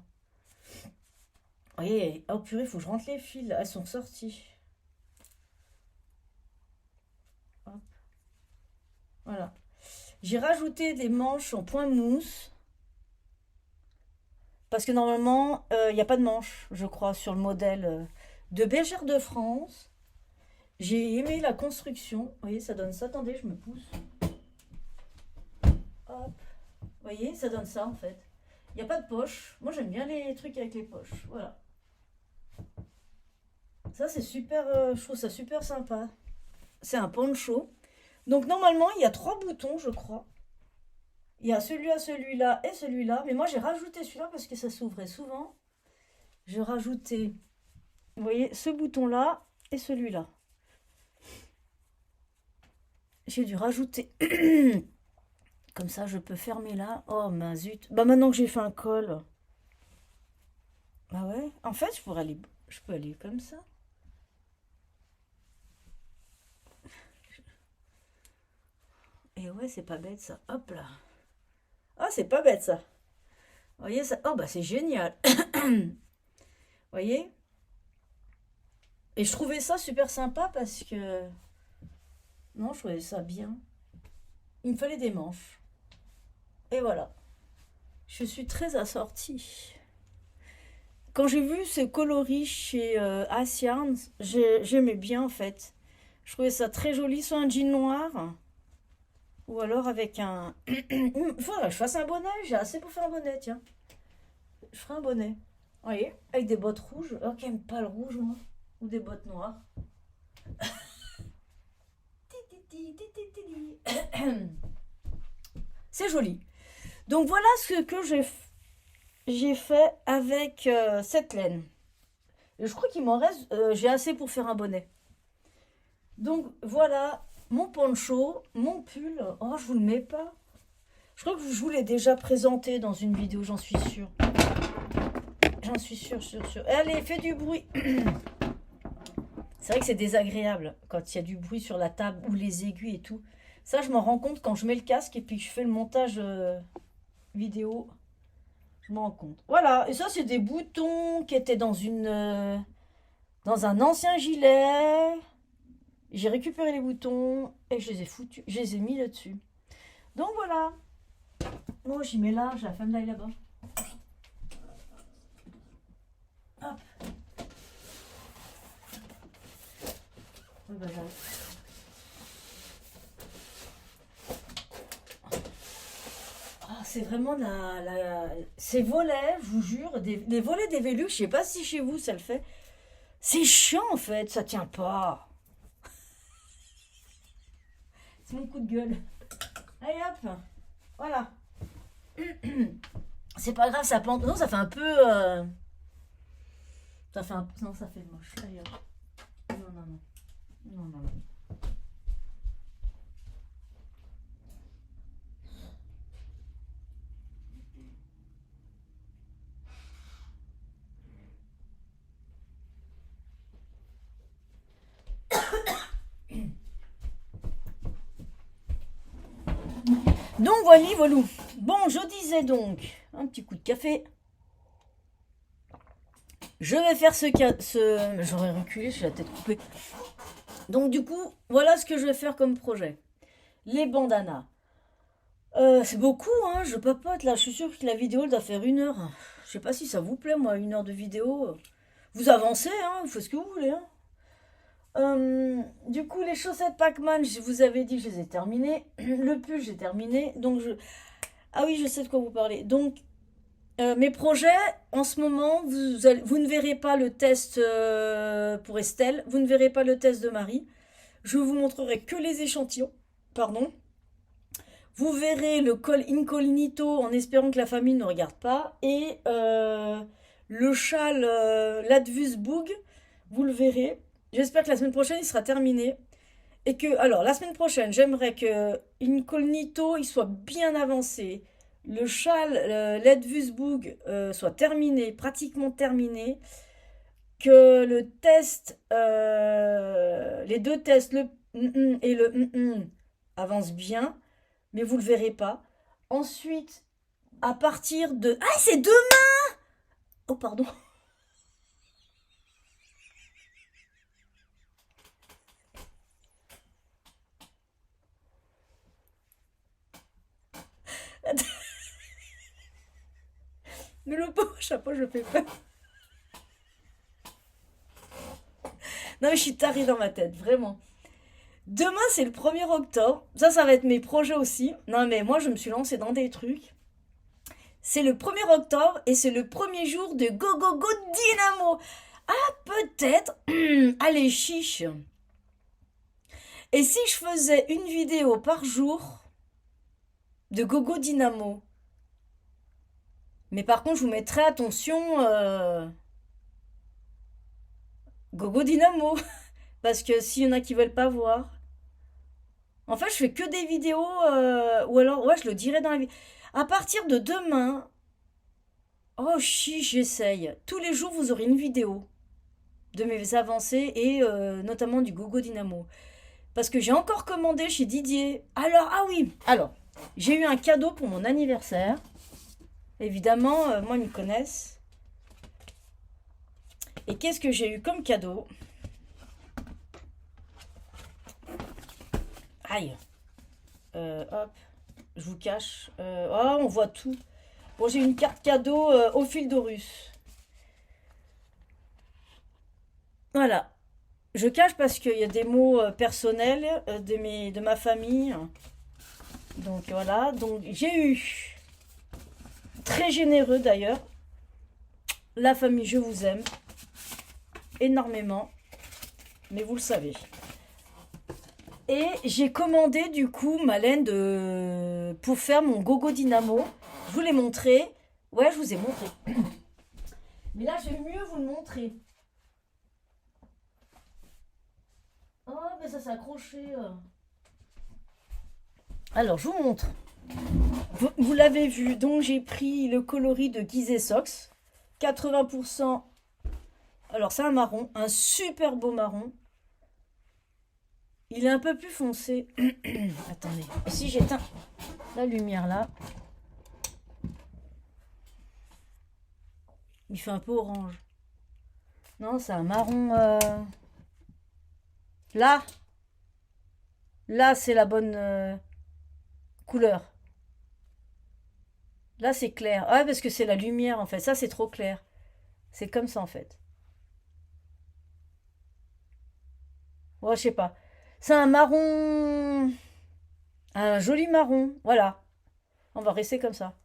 Vous voyez, oh purée, il faut que je rentre les fils. Elles sont sorties. Hop. Voilà. J'ai rajouté des manches en point mousse. Parce que normalement, il n'y a pas de manches, je crois, sur le modèle de Bergère de France. J'ai aimé la construction. Vous voyez, ça donne ça. Attendez, je me pousse. Hop. Vous voyez, ça donne ça en fait. Il n'y a pas de poche. Moi, j'aime bien les trucs avec les poches. Voilà. Ça, c'est super. Je trouve ça super sympa. C'est un poncho. Donc, normalement, il y a 3 boutons, je crois. Il y a celui-là, celui-là et celui-là. Mais moi, j'ai rajouté celui-là parce que ça s'ouvrait souvent. J'ai rajouté, vous voyez, ce bouton-là et celui-là. J'ai dû rajouter. Comme ça, je peux fermer là. Oh, ma zut. Bah, maintenant que j'ai fait un col. Bah ouais. En fait, je peux aller comme ça. Et ouais, c'est pas bête ça. Hop là. Ah, c'est pas bête ça. Vous voyez ça? Oh, bah c'est génial. Vous voyez? Et je trouvais ça super sympa parce que... Non, je trouvais ça bien. Il me fallait des manches. Et voilà. Je suis très assortie. Quand j'ai vu ce coloris chez Ace Yarns, j'aimais bien en fait. Je trouvais ça très joli, soit un jean noir, ou alors avec un... Il faudrait que je fasse un bonnet, j'ai assez pour faire un bonnet, tiens. Je ferai un bonnet. Vous voyez, avec des bottes rouges. Alors qui n'aime pas le rouge, moi. Ou des bottes noires. C'est joli. Donc voilà ce que j'ai fait avec cette laine. Et je crois qu'il m'en reste, j'ai assez pour faire un bonnet. Donc voilà mon poncho, mon pull. Oh, je vous le mets pas. Je crois que je vous l'ai déjà présenté dans une vidéo, j'en suis sûre. J'en suis sûre. Allez, fais du bruit. C'est vrai que c'est désagréable quand il y a du bruit sur la table ou les aiguilles et tout. Ça, je m'en rends compte quand je mets le casque et puis que je fais le montage vidéo. Je m'en rends compte. Voilà, et ça, c'est des boutons qui étaient dans dans un ancien gilet. J'ai récupéré les boutons et je les ai mis là-dessus. Donc voilà. Moi, j'y mets là, j'ai la femme d'aller là-bas. Hop. Bah, c'est vraiment ces volets, je vous jure, les volets des Velux, je sais pas si chez vous ça le fait. C'est chiant en fait, ça tient pas. C'est mon coup de gueule. Allez hop, voilà. C'est pas grave, ça plante. Non, ça fait un peu. Ça fait un. Non, ça fait moche. Allez hop. Non. Donc voilà, voilou. Bon, je disais donc, un petit coup de café. Je vais faire J'aurais reculé, j'ai la tête coupée. Donc du coup, voilà ce que je vais faire comme projet. Les bandanas. C'est beaucoup, hein, je papote là. Je suis sûre que la vidéo elle doit faire 1 heure. Je sais pas si ça vous plaît, moi, 1 heure de vidéo. Vous avancez, hein, vous faites ce que vous voulez. Hein. Du coup, les chaussettes Pac-Man, je vous avais dit que je les ai terminées. Le pull, j'ai terminé. Donc ah oui, je sais de quoi vous parlez. Donc, mes projets, en ce moment, vous ne verrez pas le test pour Estelle. Vous ne verrez pas le test de Marie. Je vous montrerai que les échantillons. Pardon. Vous verrez le col incognito en espérant que la famille ne regarde pas. Et le châle Ladvus Boug, vous le verrez. J'espère que la semaine prochaine, il sera terminé. Et que, alors, la semaine prochaine, j'aimerais que Incognito, il soit bien avancé. Le châle Ladvus Boug soit terminé, pratiquement terminé. Que le test, les 2 tests, le et le avancent bien. Mais vous le verrez pas. Ensuite, à partir de... Ah, c'est demain! Oh, pardon. chapeau, je fais peur. Non, mais je suis tarée dans ma tête, vraiment. Demain, c'est le 1er octobre. Ça va être mes projets aussi. Non, mais moi, je me suis lancée dans des trucs. C'est le 1er octobre et c'est le premier jour de Go Go Go Dynamo. Ah, peut-être. Allez, chiche. Et si je faisais une vidéo par jour de Go Go Dynamo? Mais par contre, je vous mettrai attention, Gogo Dynamo. Parce que s'il y en a qui veulent pas voir. En fait, je fais que des vidéos, ou alors, ouais, je le dirai dans la vidéo. À partir de demain, oh chi, j'essaye. Tous les jours, vous aurez une vidéo de mes avancées et notamment du Gogo Dynamo. Parce que j'ai encore commandé chez Didier. Alors, ah oui, alors, j'ai eu un cadeau pour mon anniversaire. Évidemment, moi, ils me connaissent. Et qu'est-ce que j'ai eu comme cadeau? Aïe. Hop, je vous cache. Oh, on voit tout. Bon, j'ai une carte cadeau au fil d'Horus. Voilà. Je cache parce qu'il y a des mots personnels de ma famille. Donc voilà. Donc j'ai eu, très généreux d'ailleurs, la famille, je vous aime énormément. Mais vous le savez. Et j'ai commandé du coup ma laine pour faire mon Gogo Dynamo. Je vous l'ai montré. Ouais, je vous ai montré. Mais là, j'aime mieux vous le montrer. Oh, mais ça s'est accroché. Alors, je vous montre. Vous l'avez vu. Donc, j'ai pris le coloris de Gizeh Sox. 80%. Alors, c'est un marron. Un super beau marron. Il est un peu plus foncé. Attendez. Si j'éteins la lumière là. Il fait un peu orange. Non, c'est un marron. Là. Là, c'est la bonne couleur. Là, c'est clair. Ah, parce que c'est la lumière en fait. Ça, c'est trop clair. C'est comme ça en fait. Ouais, je sais pas. C'est un marron. Un joli marron. Voilà. On va rester comme ça.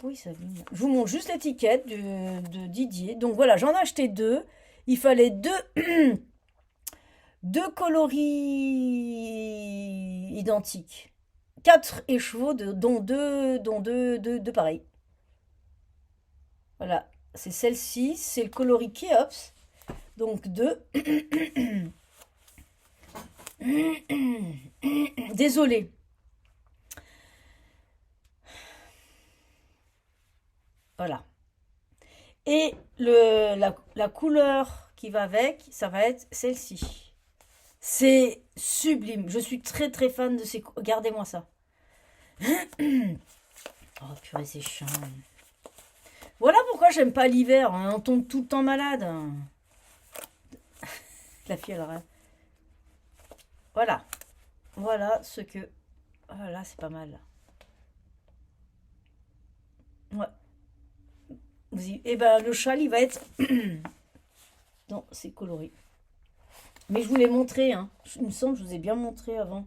Oui, ça vient. Je vous montre juste l'étiquette de Didier. Donc voilà, j'en ai acheté deux. Il fallait deux coloris identiques. 4 écheveaux, dont deux pareils. Voilà. C'est celle-ci. C'est le coloris Kéops. Donc deux. Désolée. Voilà. Et la couleur qui va avec, ça va être celle-ci. C'est sublime. Je suis très très fan de ces... Regardez-moi ça. Oh purée, c'est chiant. Voilà pourquoi j'aime pas l'hiver. On tombe tout le temps malade. La fille, elle rêve. Voilà. Voilà ce que... Voilà, c'est pas mal. Ouais. Et ben le châle, il va être... Non, c'est coloré. Mais je vous l'ai montré, hein. Il me semble que je vous ai bien montré avant.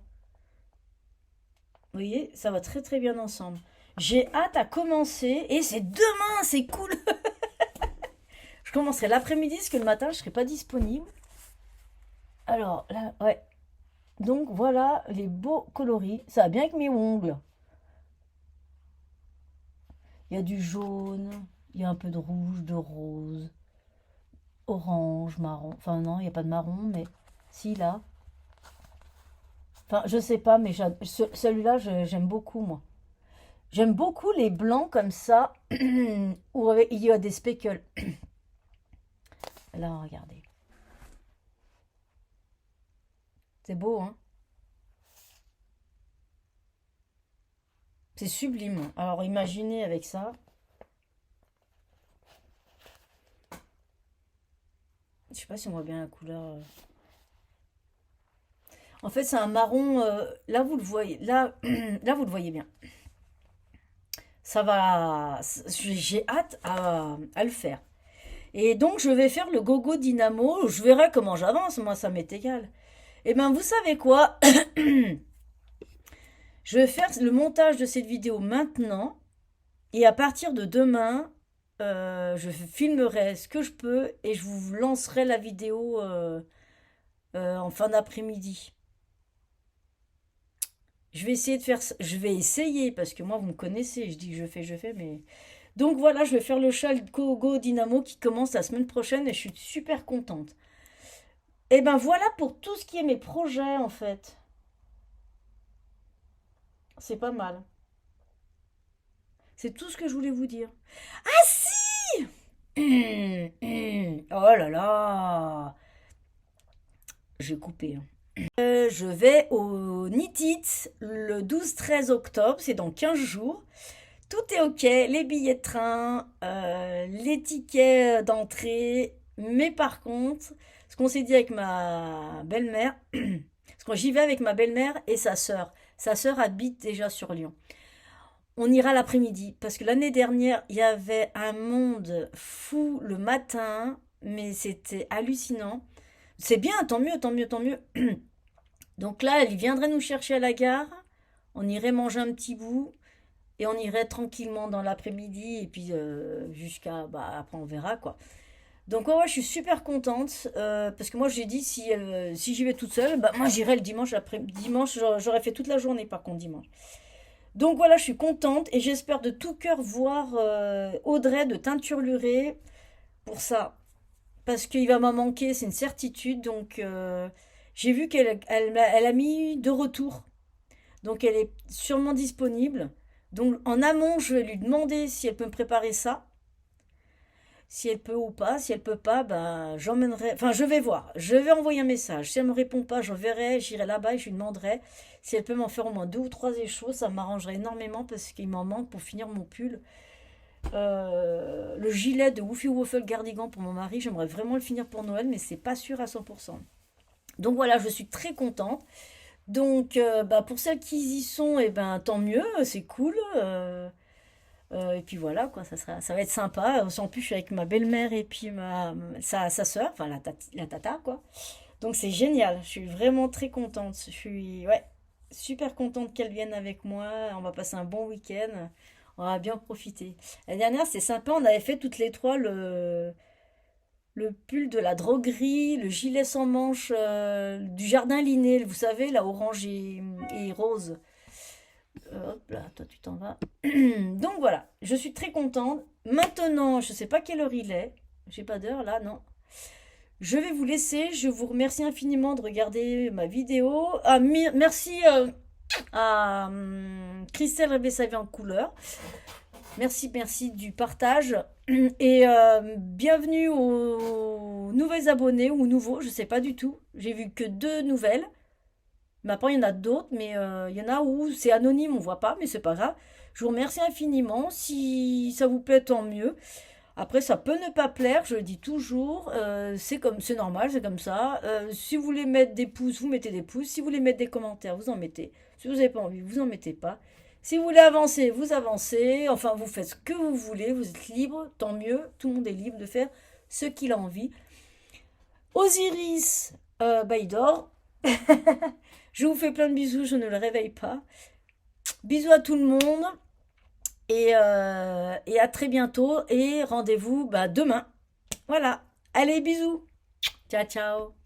Vous voyez, ça va très très bien ensemble. J'ai hâte à commencer. Et c'est demain, c'est cool. Je commencerai l'après-midi, parce que le matin, je ne serai pas disponible. Alors, là, ouais. Donc, voilà les beaux coloris. Ça va bien avec mes ongles. Il y a du jaune, il y a un peu de rouge, de rose, orange, marron. Enfin, non, il n'y a pas de marron, mais si, là. Enfin, je sais pas, mais celui-là, j'aime beaucoup, moi. J'aime beaucoup les blancs comme ça, où il y a des speckles. Là, regardez. C'est beau, hein? C'est sublime. Alors, imaginez avec ça. Je sais pas si on voit bien la couleur. En fait, c'est un marron. Là, vous le voyez. Là, là, vous le voyez bien. Ça va, j'ai hâte à le faire. Et donc, je vais faire le gogo dynamo. Je verrai comment j'avance. Moi, ça m'est égal. Et ben, vous savez quoi? Je vais faire le montage de cette vidéo maintenant. Et à partir de demain, je filmerai ce que je peux et je vous lancerai la vidéo en fin d'après-midi. Je vais essayer de faire ça. Je vais essayer parce que moi, vous me connaissez. Je dis que je fais, mais. Donc voilà, je vais faire le Go Dynamo qui commence la semaine prochaine et je suis super contente. Et ben voilà pour tout ce qui est mes projets en fait. C'est pas mal. C'est tout ce que je voulais vous dire. Ah si! Oh là là! J'ai coupé, hein. Je vais au Nitits le 12-13 octobre, c'est dans 15 jours. Tout est ok, les billets de train, les tickets d'entrée. Mais par contre, ce qu'on s'est dit avec ma belle-mère, parce que j'y vais avec ma belle-mère et sa sœur. Sa sœur habite déjà sur Lyon. On ira l'après-midi, parce que l'année dernière, il y avait un monde fou le matin, mais c'était hallucinant. C'est bien, tant mieux, tant mieux, tant mieux. Donc là, elle viendrait nous chercher à la gare, on irait manger un petit bout, et on irait tranquillement dans l'après-midi, et puis jusqu'à... Bah, après, on verra, quoi. Donc ouais, ouais, je suis super contente, parce que moi, j'ai dit, si j'y vais toute seule, bah, moi, j'irai le dimanche après. Dimanche, j'aurais fait toute la journée, par contre, dimanche. Donc voilà, je suis contente, et j'espère de tout cœur voir Audrey de Teinture Lurée pour ça. Parce qu'il va m'en manquer, c'est une certitude. Donc, j'ai vu elle a mis de retour. Donc, elle est sûrement disponible. Donc, en amont, je vais lui demander si elle peut me préparer ça. Si elle peut ou pas. Si elle peut pas, ben, j'emmènerai. Enfin, je vais voir. Je vais envoyer un message. Si elle me répond pas, je verrai. J'irai là-bas et je lui demanderai si elle peut m'en faire au moins deux ou trois échos. Ça m'arrangerait énormément parce qu'il m'en manque pour finir mon pull. Le gilet de Woofy Waffle Cardigan pour mon mari, j'aimerais vraiment le finir pour Noël, mais c'est pas sûr à 100%. Donc voilà, je suis très contente. Donc bah, pour celles qui y sont, et ben tant mieux, c'est cool. Et puis voilà, quoi, ça va être sympa. En plus, je suis avec ma belle-mère et puis sa soeur, enfin la tata, quoi. Donc c'est génial, je suis vraiment très contente. Je suis ouais, super contente qu'elle vienne avec moi. On va passer un bon week-end. On va bien profiter. La dernière, c'était sympa. On avait fait toutes les trois le pull de la droguerie, le gilet sans manches du jardin Linné. Vous savez, là, orange et rose. Hop là, toi, tu t'en vas. Donc voilà, je suis très contente. Maintenant, je ne sais pas quelle heure il est. J'ai pas d'heure là, non. Je vais vous laisser. Je vous remercie infiniment de regarder ma vidéo. Ah, merci à Christelle Rebessavi en couleur. Merci, merci du partage. Et bienvenue aux nouvelles abonnés ou nouveaux, je sais pas du tout. J'ai vu que deux nouvelles. Mais après, il y en a d'autres, mais il y en a où c'est anonyme, on voit pas, mais c'est pas grave. Je vous remercie infiniment. Si ça vous plaît, tant mieux. Après, ça peut ne pas plaire, je le dis toujours. C'est normal, c'est comme ça. Si vous voulez mettre des pouces, vous mettez des pouces. Si vous voulez mettre des commentaires, vous en mettez. Si vous n'avez pas envie, vous en mettez pas. Si vous voulez avancer, vous avancez. Enfin, vous faites ce que vous voulez. Vous êtes libre, tant mieux. Tout le monde est libre de faire ce qu'il a envie. Osiris, bah, il dort. Je vous fais plein de bisous, je ne le réveille pas. Bisous à tout le monde. Et à très bientôt. Et rendez-vous bah, demain. Voilà. Allez, bisous. Ciao, ciao.